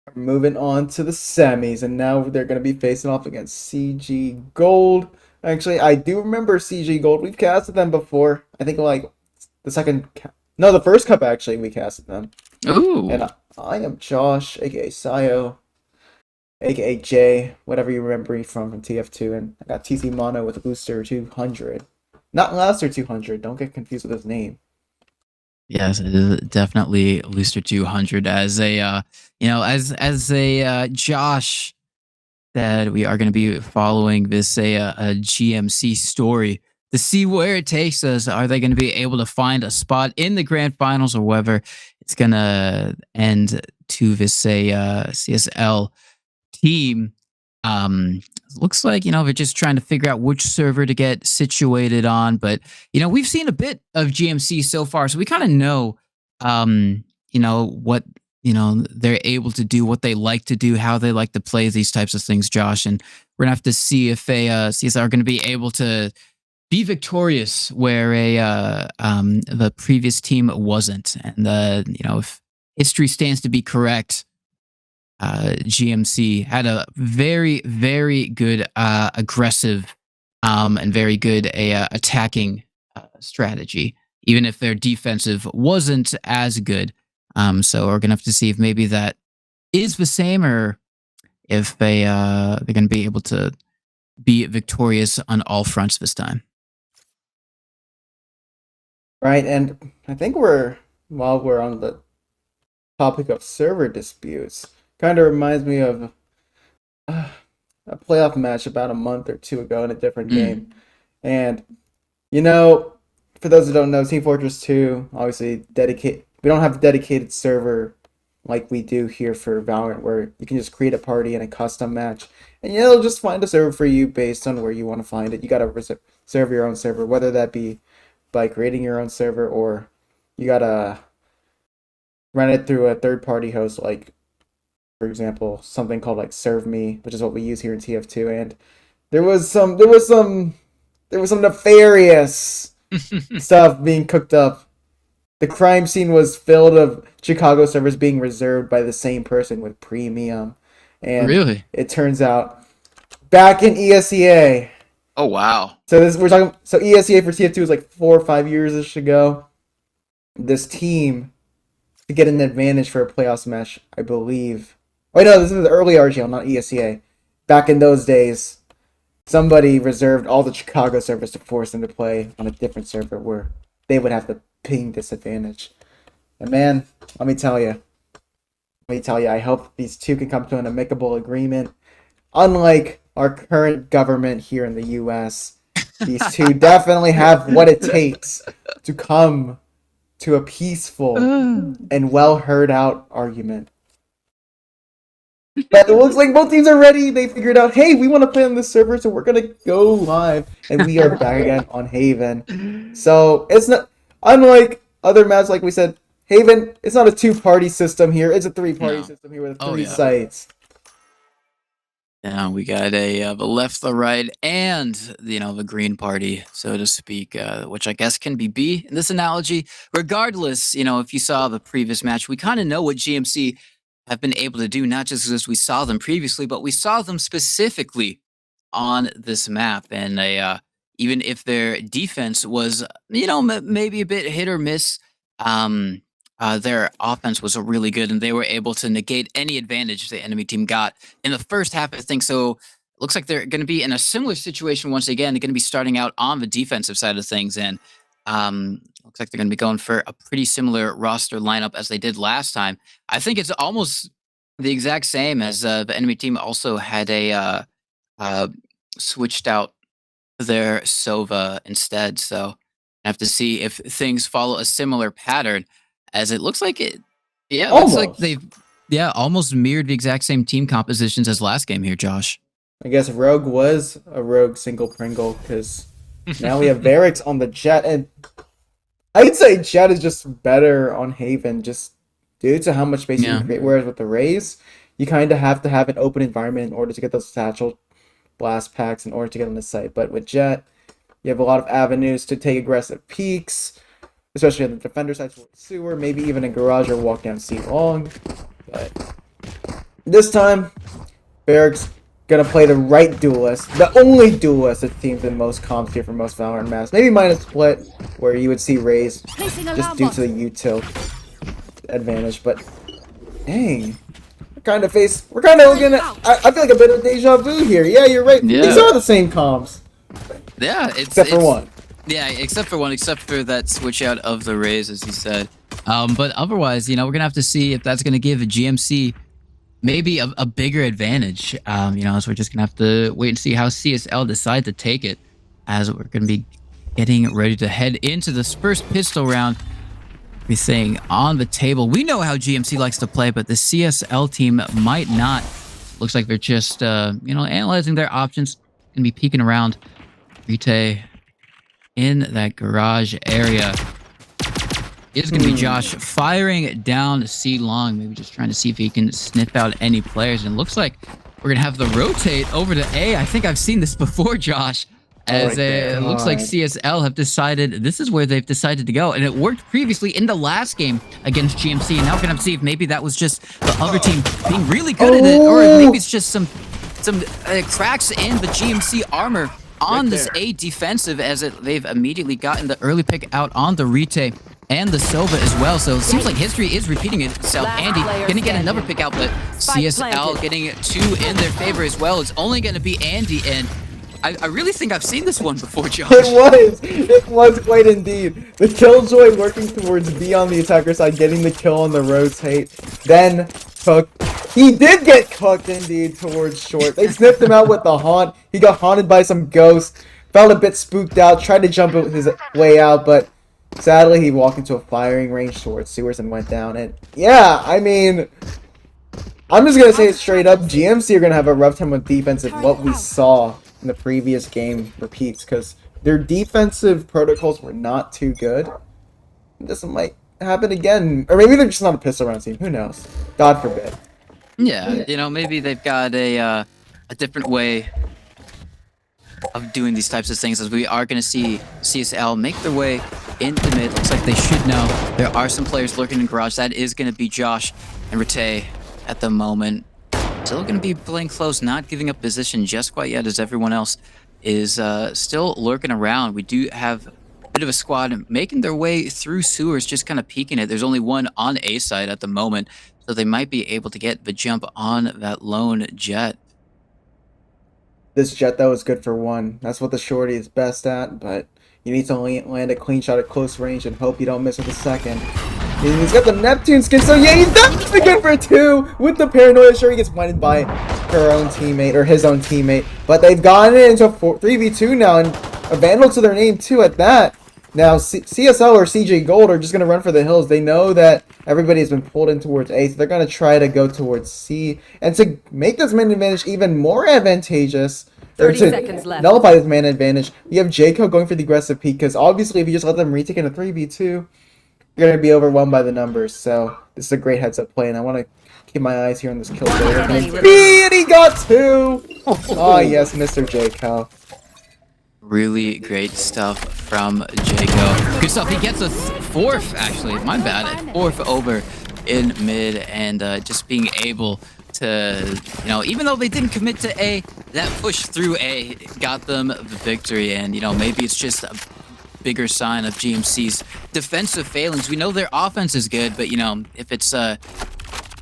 are moving on to the semis. And now they're going to be facing off against CG Gold. Actually, I do remember CG Gold. We've casted them before. I think like the first cup actually we casted them. Ooh. And I am Josh, aka Siyo, aka Jay, whatever you remember me from TF2, and I got Tcmano with Booster 200. Not Laster 200, don't get confused with his name. Yes, it is definitely Looster 200 as a Josh said, we are going to be following this a GMC story to see where it takes us. Are they going to be able to find a spot in the grand finals, or whether it's going to end to this CSL team? Looks like they're just trying to figure out which server to get situated on, but we've seen a bit of GMC so far, so we kind of know what they're able to do, what they like to do, how they like to play these types of things, Josh. And we're gonna have to see if CSR are going to be able to be victorious where the previous team wasn't, and if history stands to be correct, GMC had a very, very good aggressive and very good attacking strategy, even if their defensive wasn't as good. So we're gonna have to see if maybe that is the same, or if they're gonna be able to be victorious on all fronts this time. Right, and I think while we're on the topic of server disputes, kind of reminds me of a playoff match about a month or two ago in a different game. And, for those who don't know, Team Fortress 2, obviously, we don't have a dedicated server like we do here for Valorant, where you can just create a party and a custom match, and it'll just find a server for you based on where you want to find it. You got to reserve your own server, whether that be by creating your own server, or you got to run it through a third-party host, like, for example, something called like Serve Me, which is what we use here in TF2. And there was some nefarious stuff being cooked up. The crime scene was filled of Chicago servers being reserved by the same person with premium. And really, it turns out back in ESEA. Oh wow! So ESEA for TF2 was like 4 or 5 years ago. This team, to get an advantage for a playoffs match, I believe. Wait, no, this is the early RGL, not ESEA. Back in those days, somebody reserved all the Chicago servers to force them to play on a different server where they would have the ping disadvantage. And man, let me tell you, I hope these two can come to an amicable agreement. Unlike our current government here in the U.S., These two definitely have what it takes to come to a peaceful and well heard out argument. But it looks like both teams are ready. They figured out, hey, we want to play on this server, so we're gonna go live, and we are back again on Haven. So it's not unlike other maps, like we said. Haven, it's not a two-party system here. It's a three-party system here with three sites. Yeah, we got the left, the right, and the green party, so to speak, which I guess can be B in this analogy. Regardless, if you saw the previous match, we kind of know what GMC have been able to do, not just because we saw them previously, but we saw them specifically on this map. And even if their defense was, maybe a bit hit or miss, their offense was really good, and they were able to negate any advantage the enemy team got in the first half, I think. So it looks like they're going to be in a similar situation once again. They're going to be starting out on the defensive side of things, and looks like they're going to be going for a pretty similar roster lineup as they did last time. I think it's almost the exact same as the enemy team also had a switched out their Sova instead. So I have to see if things follow a similar pattern, as it looks like it. Yeah, it looks like they've almost mirrored the exact same team compositions as last game here, Josh. I guess Rogue was a Rogue single Pringle, because now we have Varix on the Jet, and I'd say Jet is just better on Haven, just due to how much space you can create. Whereas with the Raze, you kind of have to have an open environment in order to get those satchel blast packs in order to get on the site. But with Jet, you have a lot of avenues to take aggressive peeks, especially on the defender side towards sewer, maybe even a garage or walk down C long. But this time, Barrick's gonna play the right duelist, the only duelist it seems in most comps here for most Valorant maps. Maybe minus split, where you would see Raze just due to the util advantage. But dang, we're kind of looking at. I feel like a bit of deja vu here. Yeah, you're right. Yeah. These are the same comps. Yeah, except for one. Yeah, except for that switch out of the Raze, as you said. But otherwise, we're gonna have to see if that's gonna give a GMC maybe a bigger advantage. So we're just gonna have to wait and see how CSL decide to take it, as we're gonna be getting ready to head into this first pistol round. Everything on the table. We know how GMC likes to play, but the CSL team might not. Looks like they're just analyzing their options. Gonna be peeking around. Rite in that garage area. It's going to be Josh firing down C long, maybe just trying to see if he can sniff out any players. And it looks like we're going to have the rotate over to A. I think I've seen this before, Josh, as it looks like CSL have decided this is where they've decided to go. And it worked previously in the last game against GMC. And now we're going to have to see if maybe that was just the other team being really good at it, or maybe it's just some cracks in the GMC armor on this A defensive, as they've immediately gotten the early pick out on the Rite and the Sova as well. So it seems like history is repeating itself. Andy gonna get another pick out, but CSL getting two in their favor as well. It's only gonna be Andy, and I really think I've seen this one before, Josh. It was quite indeed. The Killjoy working towards B on the attacker side, getting the kill on the rotate, then cooked. He did get cooked indeed towards short. They sniffed him out with the haunt. He got haunted by some ghosts, felt a bit spooked out, tried to jump his way out, but sadly he walked into a firing range towards sewers and went down. And yeah, I mean, I'm just gonna say it straight up, GMC are gonna have a rough time with defense if what we saw in the previous game repeats, because their defensive protocols were not too good. This might happen again, or maybe they're just not a pistol round team. Who knows? God forbid. Yeah, maybe they've got a different way of doing these types of things, as we are going to see CSL make their way into mid. Looks like they should know there are some players lurking in garage. That is going to be Josh and Rite at the moment. Still going to be playing close, not giving up position just quite yet, as everyone else is still lurking around. We do have a bit of a squad making their way through sewers, just kind of peeking it. There's only one on A side at the moment, so they might be able to get the jump on that lone Jet. This Jet, though, is good for one. That's what the shorty is best at, but you need to land a clean shot at close range and hope you don't miss with a second. And he's got the Neptune skin, so yeah, he's definitely good for two with the paranoia. Sure, he gets blinded by her own teammate, or his own teammate, but they've gotten it into a 3v2 now, and a Vandal to their name too at that. Now, CSL or CJ Gold are just going to run for the hills. They know that everybody has been pulled in towards A, so they're going to try to go towards C. And to make this man advantage even more advantageous, or 30 to seconds left. nullify this man advantage, we have Jayco going for the aggressive peak, because obviously if you just let them retake in a 3v2, you're going to be overwhelmed by the numbers. So this is a great heads-up play, and I want to keep my eyes here on this kill. B, and he got 2! Oh, yes, Mr. Jayco. Really great stuff from Jayco. Good stuff. He gets a fourth, actually. My bad. A fourth over in mid, and just being able to, you know, even though they didn't commit to A, that push through A got them the victory. And, you know, maybe it's just a bigger sign of GMC's defensive failings. We know their offense is good, but, you know, if it's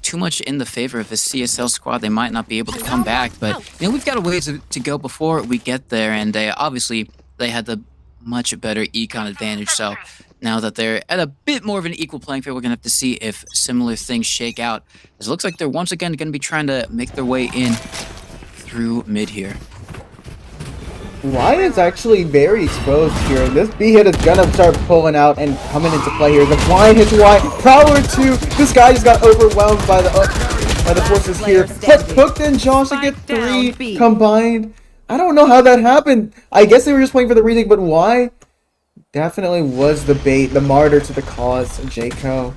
too much in the favor of the CSL squad, they might not be able to come back. But, you know, we've got a ways to go before we get there. And obviously, they had the much better econ advantage. So now that they're at a bit more of an equal playing field, we're going to have to see if similar things shake out. As it looks like they're once again going to be trying to make their way in through mid here. Lion's actually very exposed here, and this B hit is gonna start pulling out and coming into play here. The blind hits Y, Prowler 2. This guy just got overwhelmed by the forces here. But Cooked and Josh to get 3 combined. I don't know how that happened. I guess they were just playing for the retake, but Y definitely was the bait, the martyr to the cause of Jayco.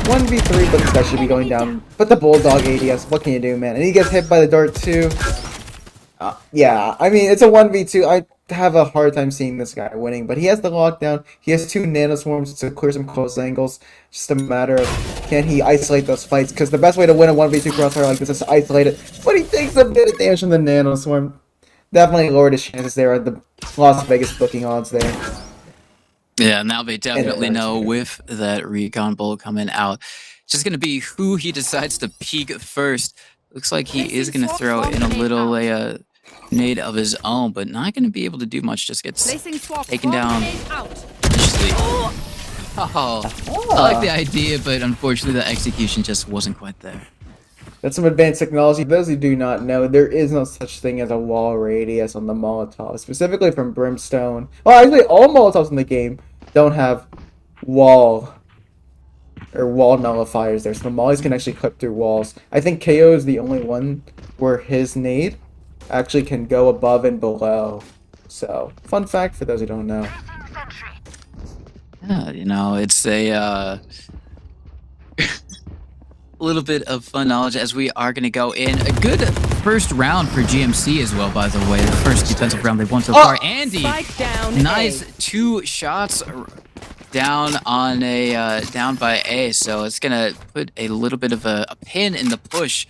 1v3, but this guy should be going down. But the Bulldog ADS, what can you do, man? And he gets hit by the dart too. Yeah, I mean, it's a 1v2. I have a hard time seeing this guy winning, but he has the lockdown. He has 2 nanoswarms to clear some close angles. Just a matter of, can he isolate those fights? Because the best way to win a 1v2 crossfire like this is to isolate it. But he takes a bit of damage from the nanoswarm. Definitely lowered his chances there at the Las Vegas booking odds there. Yeah, now they definitely know with that recon bull coming out. It's just going to be who he decides to peek first. Looks like he is going to throw in a little nade of his own, but not going to be able to do much. Just gets taken down initially. Oh, I like the idea, but unfortunately the execution just wasn't quite there. That's some advanced technology. For those who do not know, there is no such thing as a wall radius on the Molotov, specifically from Brimstone. Well, actually, all Molotovs in the game don't have wall nullifiers there, so the mollies can actually clip through walls. I think KO is the only one where his nade actually can go above and below. So, fun fact for those who don't know. Yeah, you know, it's a little bit of fun knowledge as we are going to go in. A good first round for GMC as well, by the way. The first defensive round they've won so far. Andy, nice 2 shots down on a down by A, so it's gonna put a little bit of a pin in the push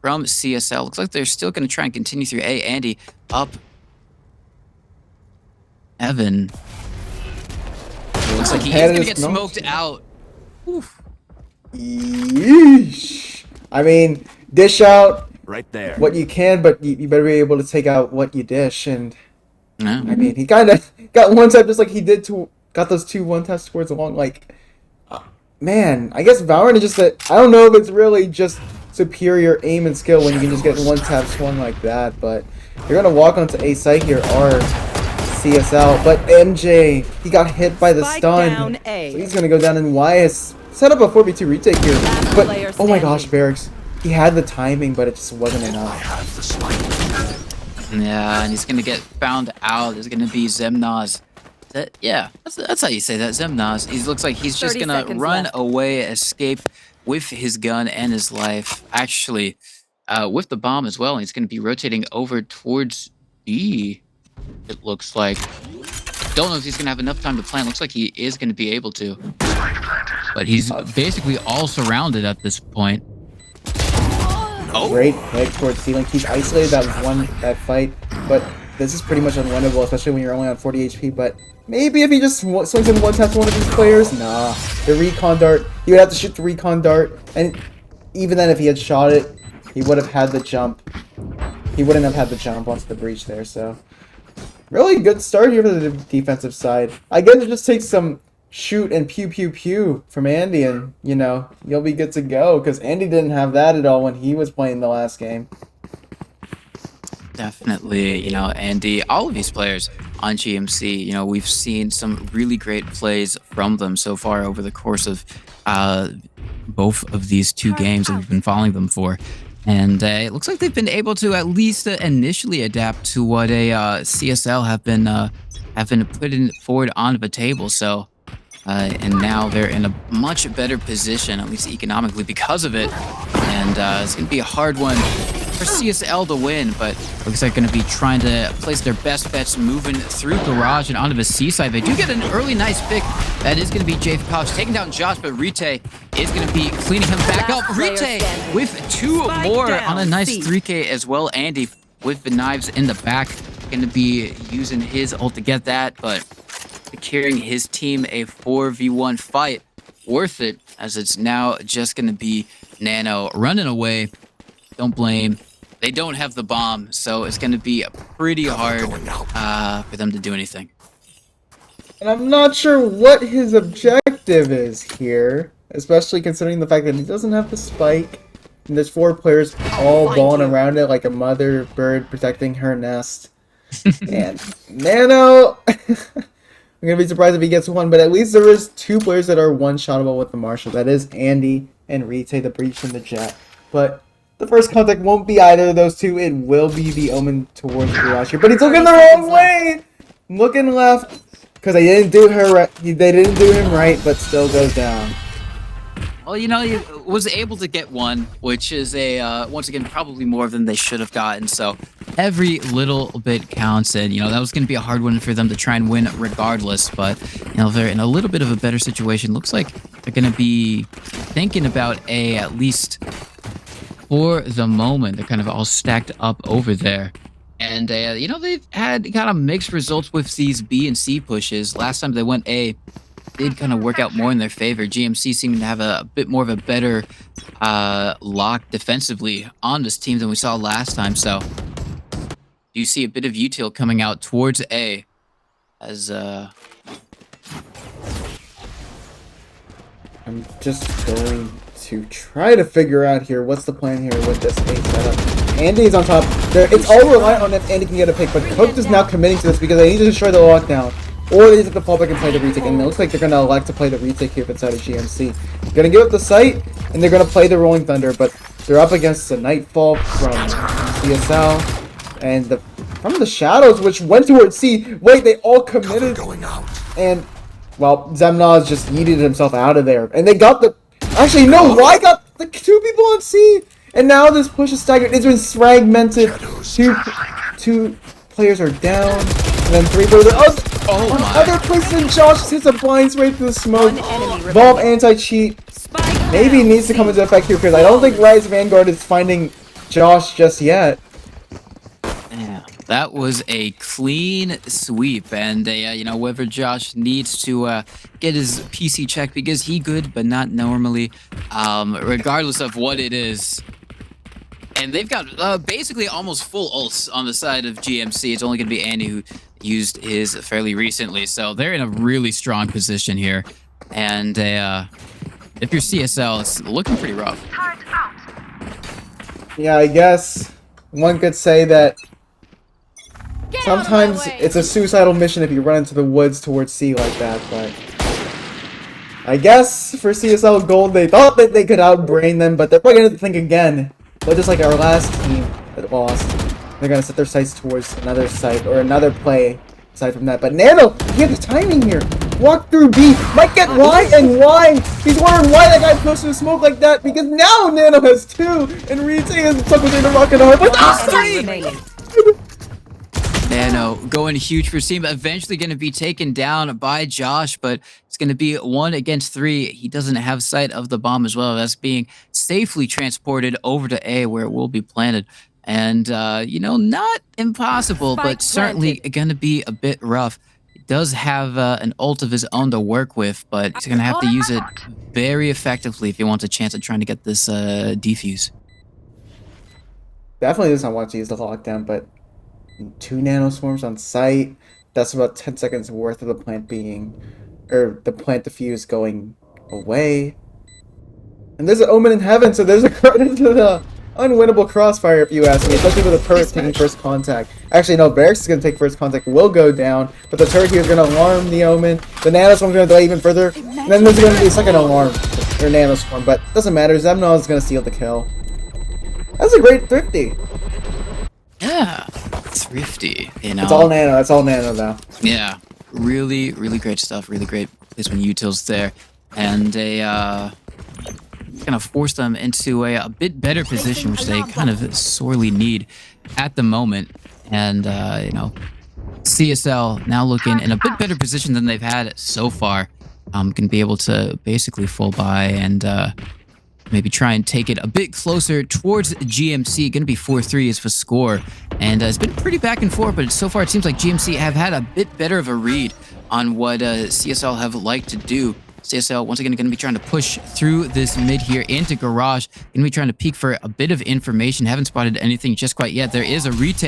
from CSL. Looks like they're still gonna try and continue through A. Andy up. Evan. Looks like he is gonna get smoked out. Oof. Yeesh. I mean, dish out right there what you can, but you better be able to take out what you dish. And yeah. I mean, he kind of got one tap just like he did to. Got those 2 1-tap scores along, like, man, I guess Valorant is just that, I don't know if it's really just superior aim and skill when you can just get 1-tap swung like that, but you're going to walk onto A site here, or CSL, but MJ, he got hit by the stun, so he's going to go down, and Y has set up a 4v2 retake here, but, oh my gosh, Barracks, he had the timing, but it just wasn't enough. Yeah, and he's going to get found out. There's going to be Zemnaz. Yeah, that's how you say that, Zemnaz. He looks like he's just gonna run away, escape with his gun and his life. Actually, with the bomb as well. And he's gonna be rotating over towards B. It looks like. Don't know if he's gonna have enough time to plan. Looks like he is gonna be able to, but he's basically all surrounded at this point. Oh, great pick towards ceiling. He's isolated that fight, but this is pretty much unwinnable, especially when you're only on 40 HP. But maybe if he just swings in 1-taps one of these players, nah. The recon dart, he would have to shoot the recon dart, and even then, if he had shot it, he would have had the jump. He wouldn't have had the jump onto the breach there. So, really good start here for the defensive side. I guess it just takes some shoot and pew pew pew from Andy, and you know you'll be good to go. Because Andy didn't have that at all when he was playing the last game. Definitely, Andy, all of these players on GMC, we've seen some really great plays from them so far over the course of uh, both of these two games that we've been following them for. And it looks like they've been able to at least initially adapt to what a CSL have been putting forward onto the table. So, and now they're in a much better position, at least economically, because of it. And it's going to be a hard one for CSL to win, but looks like going to be trying to place their best bets moving through Garage and onto the C-side. They do get an early nice pick. That is going to be Jay for College taking down Josh, but Rite is going to be cleaning him back up. Rite with two more on a nice 3K as well. Andy with the knives in the back, going to be using his ult to get that, but securing his team a 4v1 fight. Worth it, as it's now just going to be Nano running away. Don't blame. They don't have the bomb, so it's going to be pretty hard for them to do anything. And I'm not sure what his objective is here, especially considering the fact that he doesn't have the spike. And there's 4 players all balling around it like a mother bird protecting her nest. And Nano, I'm going to be surprised if he gets one, but at least there is 2 players that are one-shottable with the Marshall. That is Andy and Rite, the Breach and the Jet. But the first contact won't be either of those 2. It will be the Omen towards Garage here. But he's looking the wrong way! Looking left. Because they didn't do him right, but still goes down. Well, he was able to get one, which is once again probably more than they should have gotten. So every little bit counts, and that was going to be a hard one for them to try and win regardless. But they're in a little bit of a better situation. Looks like they're going to be thinking about at least for the moment. They're kind of all stacked up over there. And, they've had kind of mixed results with these B and C pushes. Last time they went A, did kind of work out more in their favor. GMC seeming to have a bit more of a better lock defensively on this team than we saw last time. So, you see a bit of util coming out towards A as... I'm just going to try to figure out here what's the plan here with this A setup. Andy's on top. It's all reliant on if Andy can get a pick, but Coach is now committing to this because they need to destroy the lockdown. Or they just have to fall back and play the retake, and it looks like they're going to elect to play the retake here inside of GMC. They're going to give up the site, and they're going to play the Rolling Thunder, but they're up against the Nightfall from CSL, and from the Shadows, which went towards C. Wait, they all committed, and, well, Zemnaz just yeeted himself out of there, and they got the... Actually, no, Y got the 2 people on C, and now this push is staggered. It's been fragmented. Two players are down, and then 3 players are... Oh my. Other places, and Josh hits a blind spray through the smoke. Valve anti-cheat. Maybe needs to come into effect here because I don't think Rise Vanguard is finding Josh just yet. Yeah, that was a clean sweep, and whether Josh needs to get his PC checked because he good, but not normally, regardless of what it is. And they've got basically almost full ults on the side of GMC. It's only going to be Andy who used his fairly recently. So they're in a really strong position here. And if you're CSL, it's looking pretty rough. Yeah, I guess one could say that sometimes it's a suicidal mission if you run into the woods towards C like that, but... I guess for CSL Gold, they thought that they could outbrain them, but they're probably going to think again. But just like our last team that lost, they're going to set their sights towards another site or another play aside from that. But Nano, he had the timing here. Walk through B, might get Y and Y. He's wondering why that guy posted a smoke like that because now Nano has 2 and Rite is stuck within the rocket hard. But Nano going huge for Seam, eventually going to be taken down by Josh, but it's going to be 1 against 3. He doesn't have sight of the bomb as well. That's being safely transported over to A where it will be planted. And, not impossible, but certainly going to be a bit rough. He does have an ult of his own to work with, but he's going to have to use it very effectively if he wants a chance at trying to get this defuse. Definitely does not want to use the lockdown, but 2 nanoswarms on site. That's about 10 seconds worth of the plant the plant diffuse going away. And there's an Omen in heaven, so there's a credit to unwinnable crossfire if you ask me, especially with the turret taking first contact. Actually, no, Barracks is going to take first contact, will go down, but the turret here is going to alarm the Omen. The Nanoswarm is going to delay even further, and then there's going to be a second alarm, or Nanoswarm, but doesn't matter, Zemnon is going to steal the kill. That's a great Thrifty. Yeah, Thrifty, you know. It's all Nano, that's all Nano though. Yeah, really, really great stuff. Really great placement utils there, and kind of force them into a bit better position, which they kind of sorely need at the moment. And you know, CSL now looking in a bit better position than they've had so far. Can be able to basically full buy and maybe try and take it a bit closer towards GMC. Going to be 4-3 is the score. And it's been pretty back and forth, but so far it seems like GMC have had a bit better of a read on what CSL have liked to do. CSL, once again, going to be trying to push through this mid here into Garage. Going to be trying to peek for a bit of information. Haven't spotted anything just quite yet. There is a Rite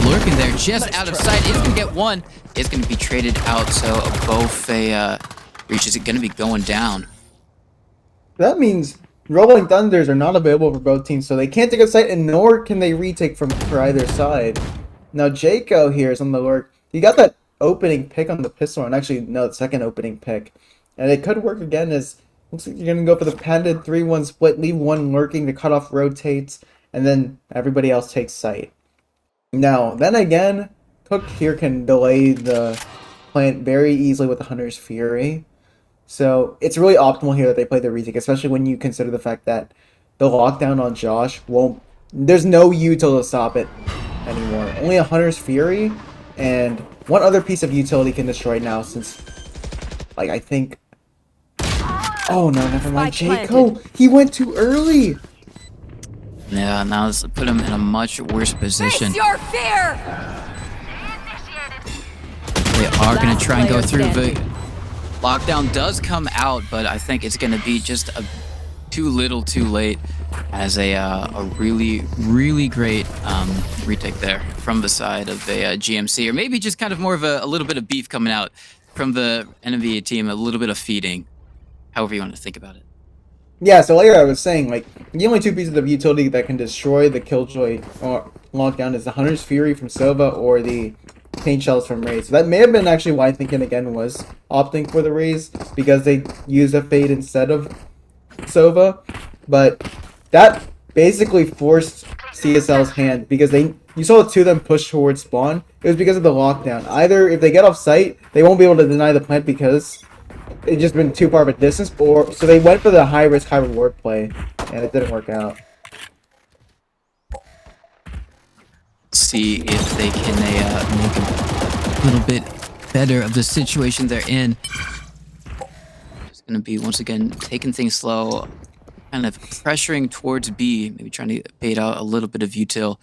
lurking there just out of sight. It's going to get one. It's going to be traded out, so both a reach is going to be going down. That means Rolling Thunders are not available for both teams, so they can't take a site, and nor can they retake for either side. Now, Jaco here is on the lurk. He got that opening pick on the pistol, and actually, no, the second opening pick. And it could work again, as looks like you're going to go for the patented 3-1 split, leave one lurking, the cutoff rotates, and then everybody else takes site. Now, then again, Cook here can delay the plant very easily with the Hunter's Fury. So it's really optimal here that they play the retake, especially when you consider the fact that the lockdown on Josh won't... There's no util to stop it anymore. Only a Hunter's Fury and one other piece of utility can destroy it now, since, like, I think... Oh no, never mind. Jaco, he went too early. Yeah, now this put him in a much worse position. Face your fear! They are going to try and go through. The lockdown does come out, but I think it's going to be just too little too late, as a really, really great retake there from the side of a GMC, or maybe just kind of more of a little bit of beef coming out from the enemy team, a little bit of feeding, however you want to think about it. Yeah, so like I was saying, like, the only two pieces of utility that can destroy the Killjoy or lockdown is the Hunter's Fury from Sova or the Paint Shells from Raze. So that may have been actually why Thinking Again was opting for the Raze, because they used a Fade instead of Sova. But that basically forced CSL's hand, because you saw the two of them push towards spawn. It was because of the lockdown. Either if they get off site, they won't be able to deny the plant because it's just been too far of a distance, or so they went for the high risk, high reward play, and it didn't work out. See if they can make a little bit better of the situation they're in. It's going to be, once again, taking things slow, kind of pressuring towards B, maybe trying to bait out a little bit of util.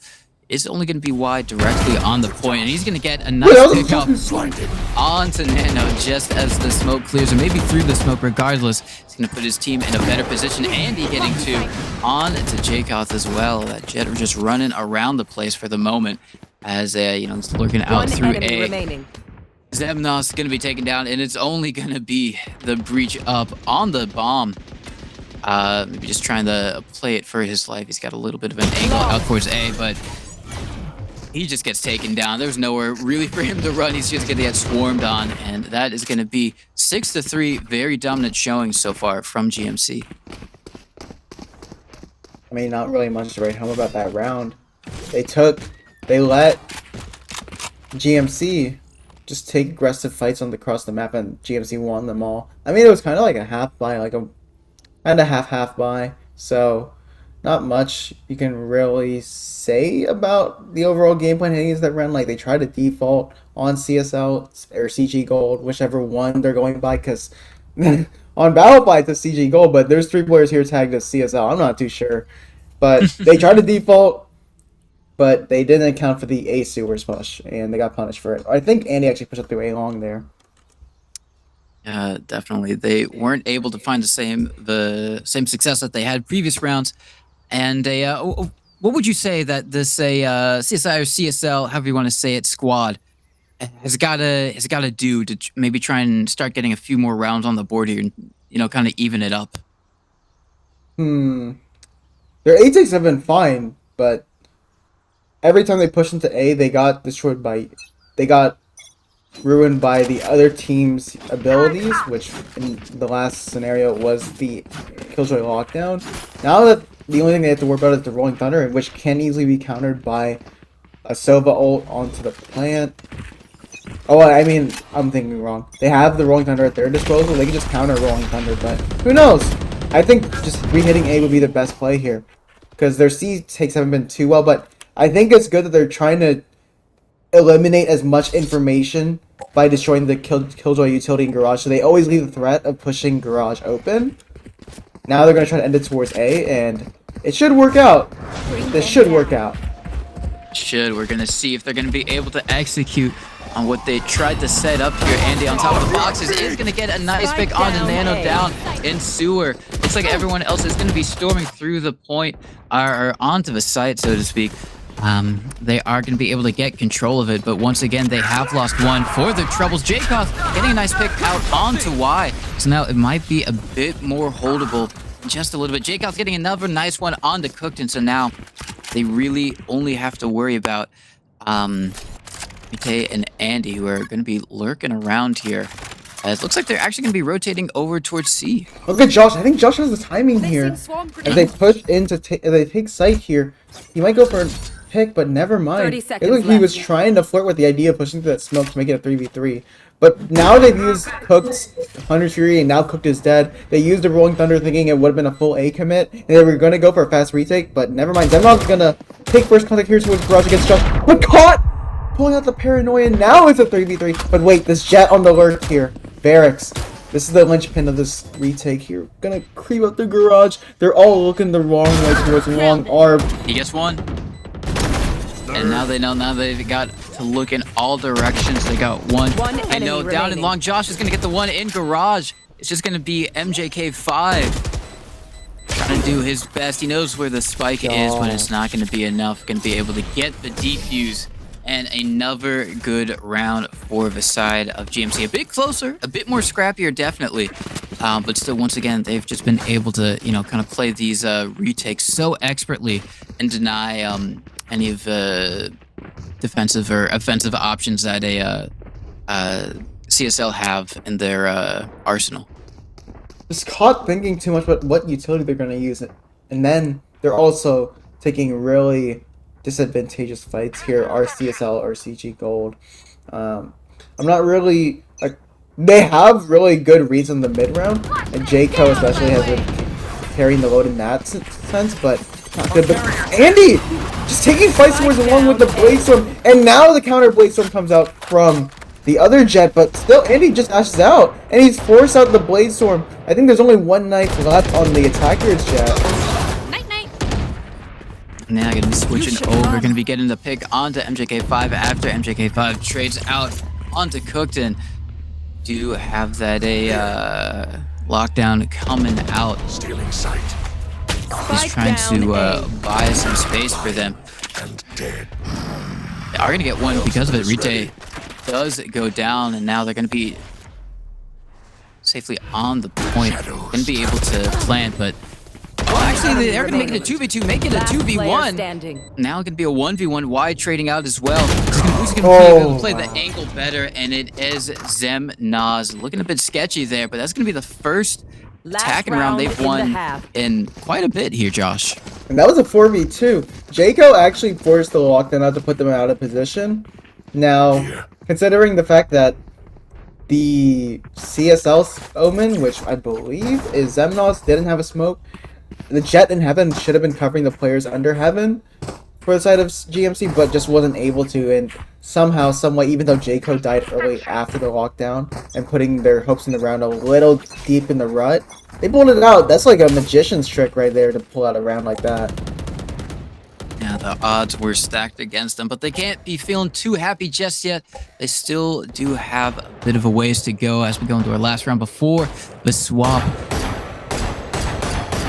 It's only going to be wide directly on the point, and he's going to get a nice pickup onto Nano just as the smoke clears, or maybe through the smoke regardless. He's going to put his team in a better position, and he getting two on to Jacoth as well. That Jet just running around the place for the moment, as you know, it's lurking out through A. Zemnos going to be taken down, and it's only going to be the breach up on the bomb. Maybe just trying to play it for his life. He's got a little bit of an angle out towards A, but he just gets taken down. There's nowhere really for him to run. He's just going to get swarmed on, and that is going to be 6-3. Very dominant showing so far from GMC. I mean, not really much to write home about that round. They let GMC just take aggressive fights across the map, and GMC won them all. I mean, it was kind of like a half buy, like a half buy. So not much you can really say about the overall game plan heading into that round. Like, they try to default on CSL or CG Gold, whichever one they're going by, because on Battlefly it's CG Gold, but there's 3 players here tagged as CSL. I'm not too sure. But they tried to default, but they didn't account for the A sewers push, and they got punished for it. I think Andy actually pushed up through A long there. Definitely. They weren't able to find the same success that they had previous rounds. And what would you say that this CSI or CSL, however you want to say it, squad has got to do to maybe try and start getting a few more rounds on the board here, and kind of even it up? Their A takes have been fine, but every time they pushed into A, they got destroyed by, they got ruined by the other team's abilities, which in the last scenario was the Killjoy lockdown. Now that the only thing they have to worry about is the Rolling Thunder, which can easily be countered by a Sova ult onto the plant. Oh, I mean, I'm thinking wrong. They have the Rolling Thunder at their disposal. They can just counter Rolling Thunder, but who knows? I think just re-hitting A would be the best play here, because their C takes haven't been too well, but I think it's good that they're trying to eliminate as much information by destroying the Killjoy utility in Garage, so they always leave the threat of pushing Garage open. Now they're going to try to end it towards A, and it should work out. This should work out. We're going to see if they're going to be able to execute on what they tried to set up here. Andy on top of the boxes is going to get a nice pick on the Nano down in Sewer. Looks like everyone else is going to be storming through the point, or onto the site, so to speak. They are going to be able to get control of it, but once again, they have lost one for their troubles. Jacob getting a nice pick out onto Y. So now it might be a bit more holdable, just a little bit. Jacob's getting another nice one onto Cookton, so now they really only have to worry about Mite and Andy, who are going to be lurking around here. It looks like they're actually going to be rotating over towards C. Look at Josh. I think Josh has the timing here. As they push into, they take site here. He might go for a pick, but never mind. It looked like he was trying to flirt with the idea of pushing through that smoke to make it a 3v3. But now they've used Cook's 100 Fury, and now Cooked is dead. They used the Rolling Thunder thinking it would have been a full A commit, and they were going to go for a fast retake, but never mind. Zemnog's going to take first contact here towards Garage against Josh, but caught! Pulling out the paranoia, now it's a 3v3. But wait, this Jet on the lurk here. Barracks. This is the linchpin of this retake here. Gonna creep up the Garage. They're all looking the wrong way towards Long Arb. He gets one. And now they know, now they've got to look in all directions. They got one. I know down in Long. Josh is gonna get the one in Garage. It's just gonna be MJK5. Trying to do his best. He knows where the spike is, but it's not gonna be enough. Gonna be able to get the defuse. And another good round for the side of GMC. A bit closer, a bit more scrappier, definitely. But still, once again, they've just been able to, you know, kind of play these retakes so expertly and deny any of the defensive or offensive options that a CSL have in their arsenal. Just caught thinking too much about what utility they're going to use. And then they're also taking really disadvantageous fights here, RCSL or CG Gold. I'm not really like, they have really good reads in the mid round, and Jayco especially has been carrying the load in that sense, but not good. But Andy just taking fight towards along with the Blade Storm, and now the counter Blade Storm comes out from the other Jet, but still Andy just ashes out, and he's forced out the Blade Storm. I think there's only one knife left on the attacker's Jet. Now going to be switching over, going to be getting the pick onto MJK5 after MJK5 trades out onto Cookton. Do have that lockdown coming out. Stealing sight. He's trying to buy some space for them. They are going to get one because of it. Rite does go down, and now they're going to be safely on the point. Going to be able to plant, but actually, they're going to make it a 2v2, make it a 2v1. Now it can be a 1v1. Y trading out as well. Who's going to be able to play the angle better? And it is Zemnaz. Looking a bit sketchy there, but that's going to be the first attacking round they've won in quite a bit here, Josh. And that was a 4v2. Jayco actually forced the lockdown out to put them out of position. Now, considering the fact that the CSL Omen, which I believe is Zemnos, didn't have a smoke, the Jet in Heaven should have been covering the players under Heaven for the side of GMC, but just wasn't able to, and somehow, someway, even though Jayco died early after the lockdown and putting their hopes in the round a little deep in the rut, they pulled it out. That's like a magician's trick right there to pull out a round like that. Yeah, the odds were stacked against them, but they can't be feeling too happy just yet. They still do have a bit of a ways to go as we go into our last round before the swap.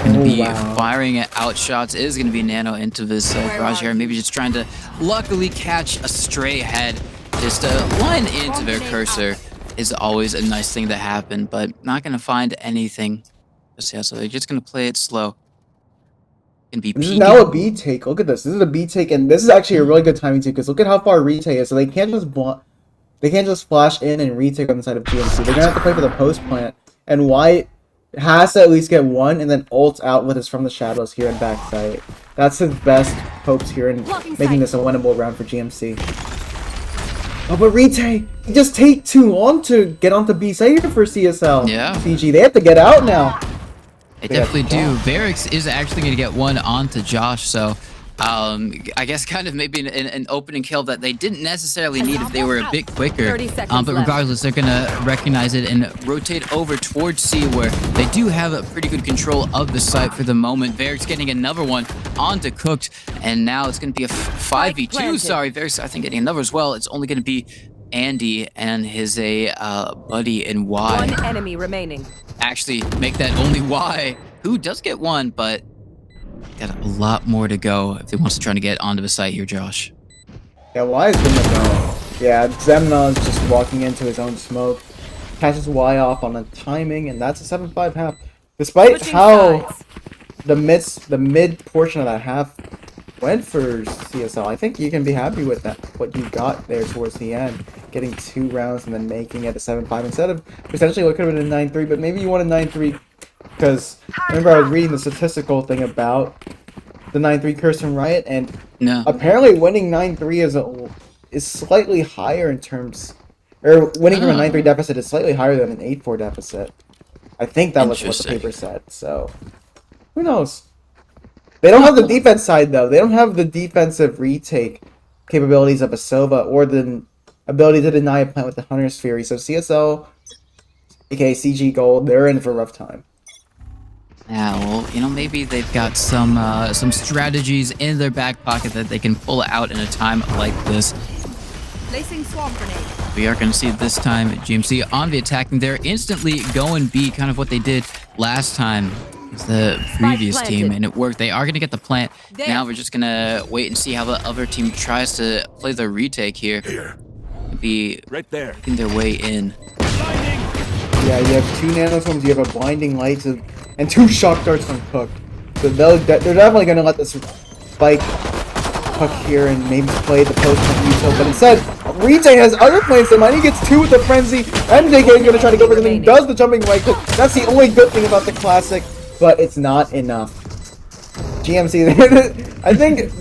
Going to be firing out shots. Is going to be Nano into this Garage here. Maybe just trying to luckily catch a stray head. Just line into their cursor is always a nice thing to happen, but not going to find anything just yet. So they're just going to play it slow. Gonna be This is peeking. now a B take. Look at this. This is a B take, and this is actually a really good timing too. Because look at how far retake is. So they can't just flash in and retake on the side of GMC. They're gonna have to play for the post plant, and White has to at least get one, and then ults out with us from the shadows here in backside. That's his best hopes here in making this a winnable round for GMC. Oh, but retake, he just take too long to get onto B side here for CSL. Yeah. CG, they have to get out now. They definitely do. Varix is actually going to get one onto Josh, so I guess kind of maybe an opening kill that they didn't necessarily need if they were a bit quicker. 30 seconds But regardless, they're going to recognize it and rotate over towards C, where they do have a pretty good control of the site for the moment. Varix getting another one onto Cooked, and now it's going to be a 5v2. planted. Sorry, Varix, I think, getting another as well. It's only going to be Andy and his buddy in Y. One enemy remaining. Actually make that only Y, who does get one, but got a lot more to go if he wants to try to get onto the site here, Josh. Yeah, Y is gonna go. Yeah, Zemna is just walking into his own smoke. Catches Y off on the timing, and that's a 7-5 half. Despite Switching how sides. the mid portion of that half went for CSL, I think you can be happy with that. What you got there towards the end, getting 2 rounds and then making it a 7-5 instead of potentially what could have been a 9-3, but maybe you want a 9-3 because remember I was reading the statistical thing about the 9-3 curse and Riot, and No. apparently winning 9-3 is slightly higher in terms, or winning from a 9-3 deficit is slightly higher than an 8-4 deficit. I think that was what the paper said. So who knows? They don't have the defense side though. They don't have the defensive retake capabilities of a Sova or the ability to deny a plant with the Hunter's Fury. So CSL, aka CG Gold, they're in for a rough time. Yeah, well, maybe they've got some strategies in their back pocket that they can pull out in a time like this. Placing swamp grenade. We are going to see this time GMC on the attacking. They're instantly going B, kind of what they did last time. The previous team, and it worked. They are going to get the plant. There. Now we're just going to wait and see how the other team tries to play the retake here. Be right there. making their way in. Yeah, you have 2 nanoswarms, you have a blinding light, and 2 shock darts from Cook. So they're definitely going to let this spike Cook here and maybe play the post util, but instead, Retake has other plans. The money gets 2 with the frenzy. MJK is going to try to go for something. Does the jumping right click. That's the only good thing about the classic, but it's not enough. GMC, I think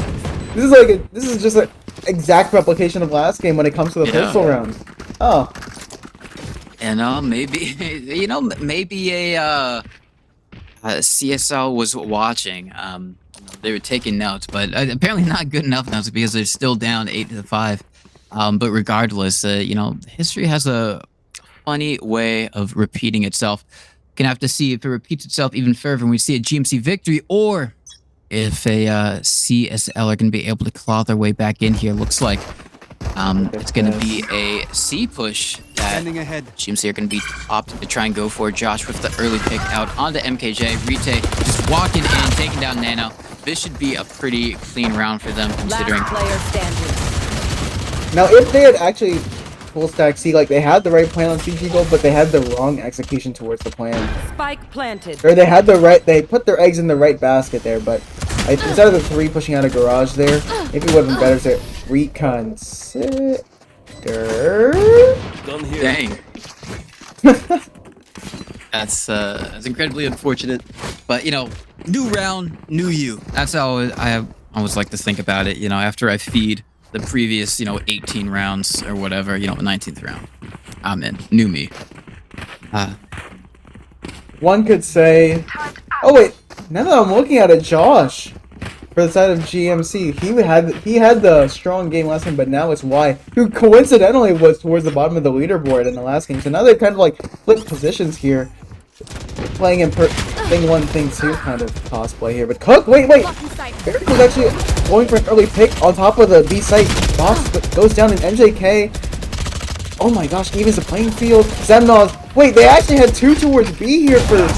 this is just an exact replication of last game when it comes to the pistol round. Oh. And maybe maybe a CSL was watching. They were taking notes, but apparently not good enough notes because they're still down 8-5. But regardless, history has a funny way of repeating itself. Gonna have to see if it repeats itself even further when we see a GMC victory, or if a CSL are gonna be able to claw their way back in here. Looks like it's gonna be a C push that GMC are gonna be opting to try and go for. Josh with the early pick out onto MKJ. Retake just walking in, taking down Nano. This should be a pretty clean round for them, considering. Last player standing. Now, if they had actually full stack C, like they had the right plan on CG Gold, but they had the wrong execution towards the plan. Spike planted. Or they put their eggs in the right basket there, but instead of the 3 pushing out a garage there, maybe it would have been better to reconsider. Done here. Dang. That's incredibly unfortunate, but new round, new you. That's how I always like to think about it. After I feed the previous 18 rounds or whatever, the 19th round, I'm in. New me. One could say, oh wait, now that I'm looking at it, Josh, for the side of GMC, he had the strong game last time, but now it's Y, who coincidentally was towards the bottom of the leaderboard in the last game. So now they've kind of like flipped positions here, playing in thing 1, thing 2 kind of cosplay here. But Cook, wait, Eric was actually going for an early pick on top of the B site. Box goes down, and MJK, oh my gosh, evens the playing field. Zemnos, wait, they actually had 2 towards B here for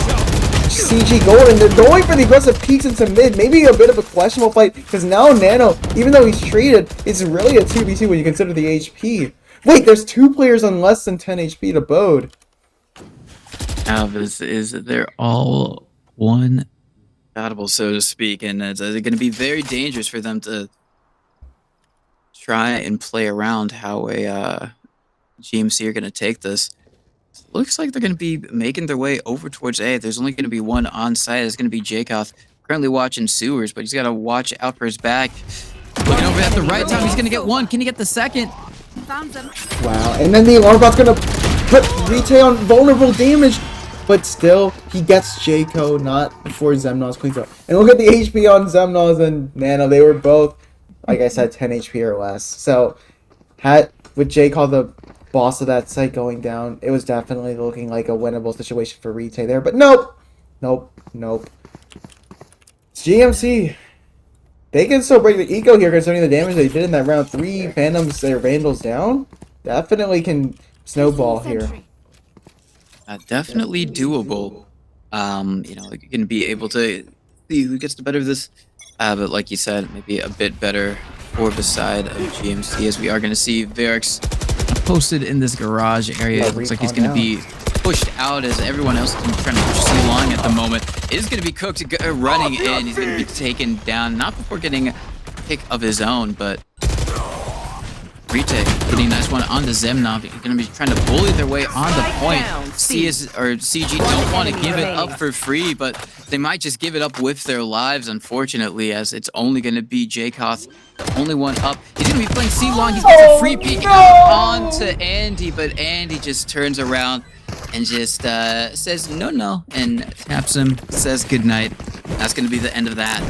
CG Gold, and they're going for the aggressive peeks into mid. Maybe a bit of a questionable fight, because now Nano, even though he's treated, it's really a 2v2 when you consider the HP. Wait, there's 2 players on less than 10 HP to Bode. Now they're all 1 compatible, so to speak, and it's going to be very dangerous for them to try and play around how a GMC are going to take this. Looks like they're going to be making their way over towards A. There's only going to be one on site. It's going to be Jaykoth, currently watching sewers, but he's got to watch out for his back. Looking over at the right time, he's going to get one. Can he get the second? Found them. Wow, and then the alarm bot's gonna put Retail on vulnerable damage, but still, he gets Jayco, not before Zemnos cleans up. And look at the HP on Zemnos and Nano, they were both, like I said, 10 HP or less. So, with Jayco the boss of that site going down, it was definitely looking like a winnable situation for Retail there, but nope. It's GMC. They can still break the eco here considering the damage they did in that round 3. Phantoms, their Vandals down. Definitely can snowball here. Definitely doable. You know, you're going to be able to see who gets the better of this. But like you said, maybe a bit better for the side of GMC, as we are going to see Varix posted in this garage area. It looks like he's going to be pushed out as everyone else is trying to push C-Long at the moment. It is going to be cooked running in. He's going to be taken down, not before getting a pick of his own, but Retake getting a nice one onto Zemnov. He's going to be trying to bully their way on the point. CG don't want to give it up for free, but they might just give it up with their lives, unfortunately, as it's only going to be Jaykoth, only one up. He's going to be playing C-Long. He's got a free peek onto Andy, but Andy just turns around and just says no, and taps him, says goodnight. That's going to be the end of that.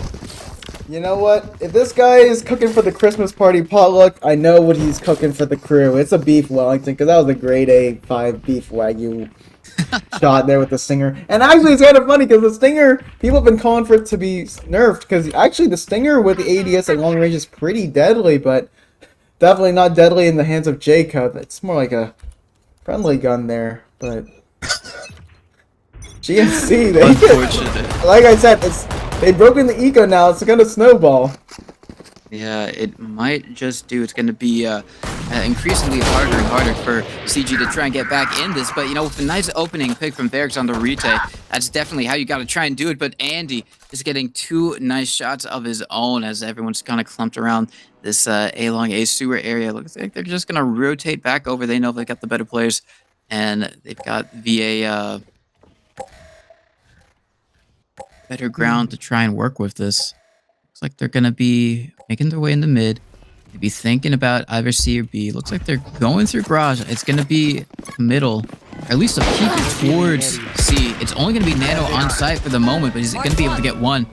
You know what? If this guy is cooking for the Christmas party potluck, I know what he's cooking for the crew. It's a beef Wellington, because that was a grade A5 beef Wagyu shot there with the Stinger. And actually, it's kind of funny, because the Stinger, people have been calling for it to be nerfed, because actually the Stinger with the ADS at long range is pretty deadly, but definitely not deadly in the hands of Jayco. It's more like a friendly gun there, but GMC, like I said, they've broken the eco now. It's gonna snowball. Yeah, it might just do. It's gonna be increasingly harder and harder for CG to try and get back in this. But you know, with a nice opening pick from Varix on the retake, that's definitely how you got to try and do it. But Andy is getting 2 nice shots of his own as everyone's kind of clumped around this A-long A sewer area. Looks like they're just gonna rotate back over. They know they got the better players, and they've got VA better ground to try and work with this. Looks like they're gonna be making their way in the mid, maybe thinking about either C or B. Looks like they're going through garage. It's gonna be middle, or at least a peek towards C. It's only gonna be Nano on site for the moment, but he's gonna be able to get one.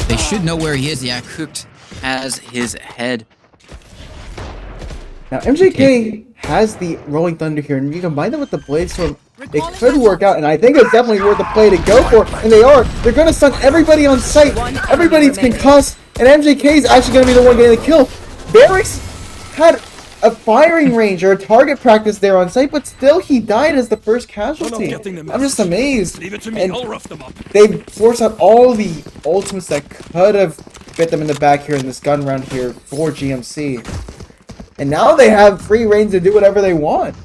They should know where he is. Yeah, Cooked has his head. Now MJK has the Rolling Thunder here, and you combine them with the Blade Storm, it could work out, and I think it's definitely worth the play to go for, and they are. They're going to stun everybody on site. Everybody's concussed, and MJK is actually going to be the one getting the kill. Varix had a firing range or a target practice there on site, but still he died as the first casualty. I'm just amazed. And they forced out all the ultimates that could have bit them in the back here in this gun round here for GMC. And now they have free reign to do whatever they want.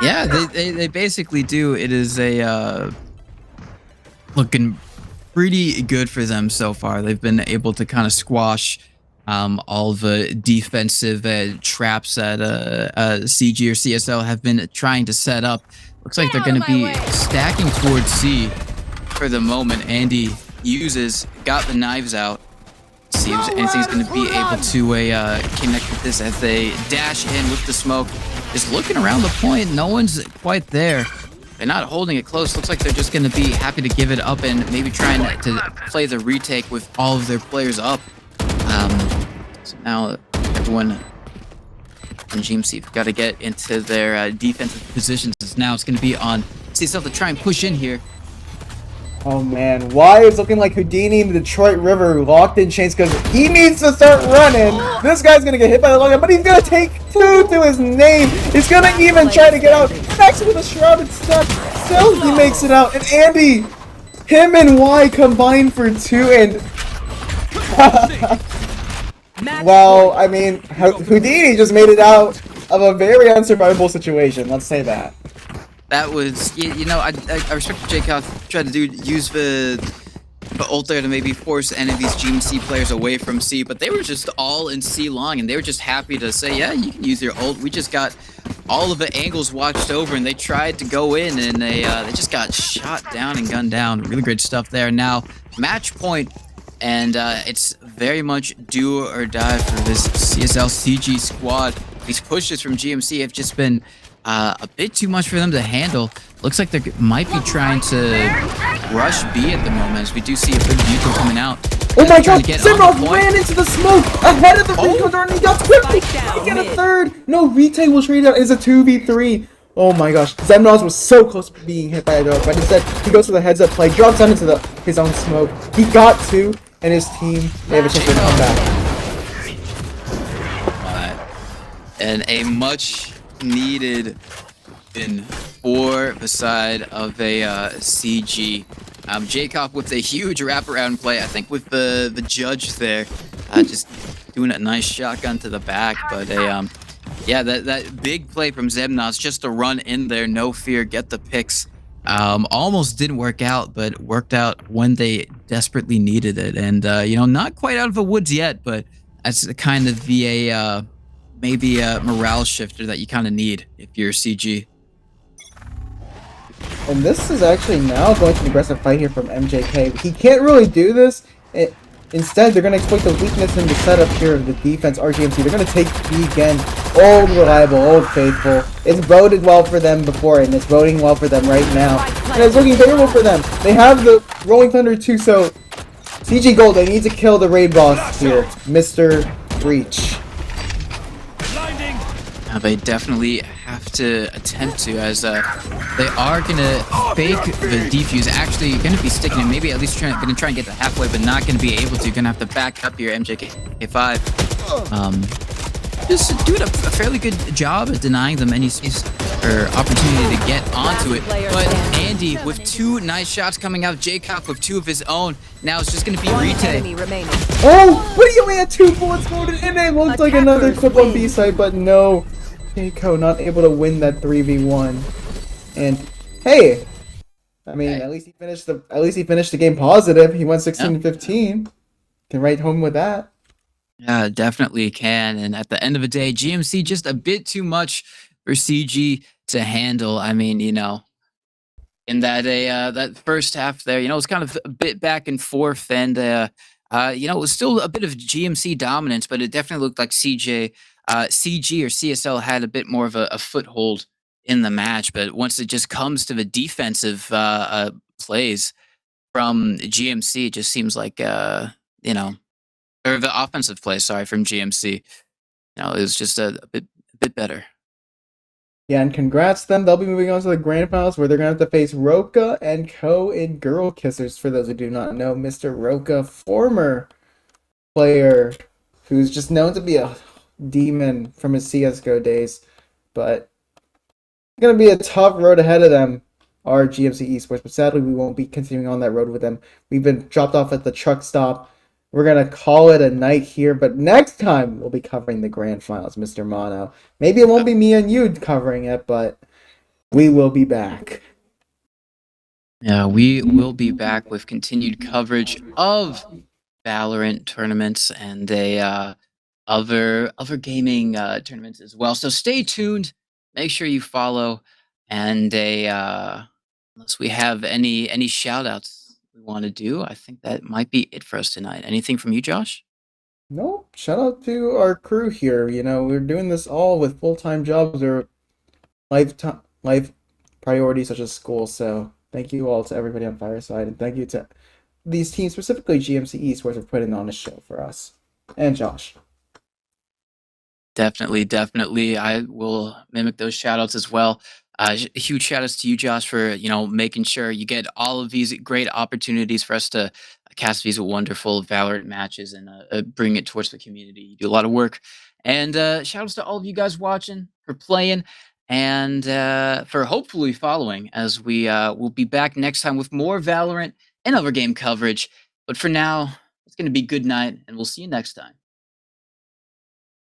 Yeah, they basically do. It is a looking pretty good for them so far. They've been able to kind of squash all the defensive traps that CG or CSL have been trying to set up. Looks like they're going to be stacking towards C for the moment. Andy got the knives out. See if anything's going to be able to connect with this as they dash in with the smoke. Just looking around the point, no one's quite there. They're not holding it close. Looks like they're just going to be happy to give it up and maybe trying to play the retake with all of their players up. So now everyone on GMC have got to get into their defensive positions. Now it's going to be on CSL to try and push in here. Oh man, why is looking like Houdini in the Detroit River locked in chains because he needs to start running. This guy's gonna get hit by the long gun, but he's gonna take 2 to his name. He's gonna even try to get out. Next with a shrouded step. Still he makes it out. And Andy, him and Y combined for 2 and well, I mean, Houdini just made it out of a very unsurvivable situation, let's say that. That was, you know, I respect Jaykoth tried to use the ult there to maybe force any of these GMC players away from C, but they were just all in C long, and they were just happy to say, yeah, you can use your ult. We just got all of the angles watched over, and they tried to go in, and they just got shot down and gunned down. Really great stuff there. Now, match point, and it's very much do or die for this CSL CG squad. These pushes from GMC have just been a bit too much for them to handle. Looks like they might be trying to rush B at the moment, as we do see a big vehicle coming out. Oh my god, Simroth ran into the smoke ahead of the recoder and he got quickly to get a third. No, Retail will trade out as a 2v3. Oh my gosh, Zemnos was so close to being hit by a dog, but instead he goes for the heads up play, drops down into his own smoke. He got two, and his team, they have a chance to come back. And a much needed win for the side of a CG. Jacob with a huge wraparound play, I think with the judge there, just doing a nice shotgun to the back. But yeah, that big play from Zemnos just to run in there, no fear, get the picks. Almost didn't work out, but worked out when they desperately needed it. And you know, not quite out of the woods yet, but that's kind of the maybe a morale shifter that you kind of need if you're CG. And this is actually now going to an aggressive fight here from MJK. He can't really do this. Instead, they're going to exploit the weakness in the setup here of the defense, RGMC. They're going to take B again. Old reliable, old faithful. It's voted well for them before, and it's voting well for them right now. And it's looking favorable for them. They have the Rolling Thunder too, so CG Gold, they need to kill the raid boss here, Mr. Breach. They definitely have to attempt to, as they are going to fake the defuse. Actually, going to be sticking it. Maybe at least going to try and get the halfway, but not going to be able to. Going to have to back up your MJK5. Just doing a fairly good job at denying them any space or opportunity to get onto it. But Andy with two nice shots coming out. Jacob with two of his own. Now it's just going to be Retail. Oh, but he only had 2 bullets loaded, and it looked like another clip on B side, but no. Keiko not able to win that 3v1. And hey, I mean, at least he finished the game positive. He went 16-15. Can write home with that. Yeah, definitely can. And at the end of the day, GMC just a bit too much for CG to handle. I mean, you know, in that that first half there, you know, it was kind of a bit back and forth, and you know, it was still a bit of GMC dominance, but it definitely looked like CG or CSL had a bit more of a foothold in the match. But once it just comes to the defensive plays from GMC, it just seems like you know, or the offensive play, sorry, from GMC. You know, it was just a bit better. Yeah, and congrats to them. They'll be moving on to the grand finals, where they're going to have to face Roka and Co. in Girl Kissers. For those who do not know, Mr. Roka, former player who's just known to be a demon from his CSGO days. But it's going to be a tough road ahead of them, our GMC Esports. But sadly, we won't be continuing on that road with them. We've been dropped off at the truck stop. We're going to call it a night here, but next time we'll be covering the grand finals, Mr. Mono. Maybe it won't be me and you covering it, but we will be back. Yeah, we will be back with continued coverage of Valorant tournaments and other gaming tournaments as well. So stay tuned. Make sure you follow, and unless we have any shout outs we want to do, I think that might be it for us tonight. Anything from you, Josh? No, shout out to our crew here. You know, we're doing this all with full-time jobs or life priorities such as school. So thank you all to everybody on Fireside, and thank you to these teams, specifically GMC Esports, for putting on a show for us. And Josh. Definitely. I will mimic those shout outs as well. Huge shout outs to you, Josh, for, you know, making sure you get all of these great opportunities for us to cast these wonderful Valorant matches and bring it towards the community. You do a lot of work. And shout outs to all of you guys watching, for playing, and for hopefully following, as we will be back next time with more Valorant and other game coverage. But for now, it's going to be good night, and we'll see you next time.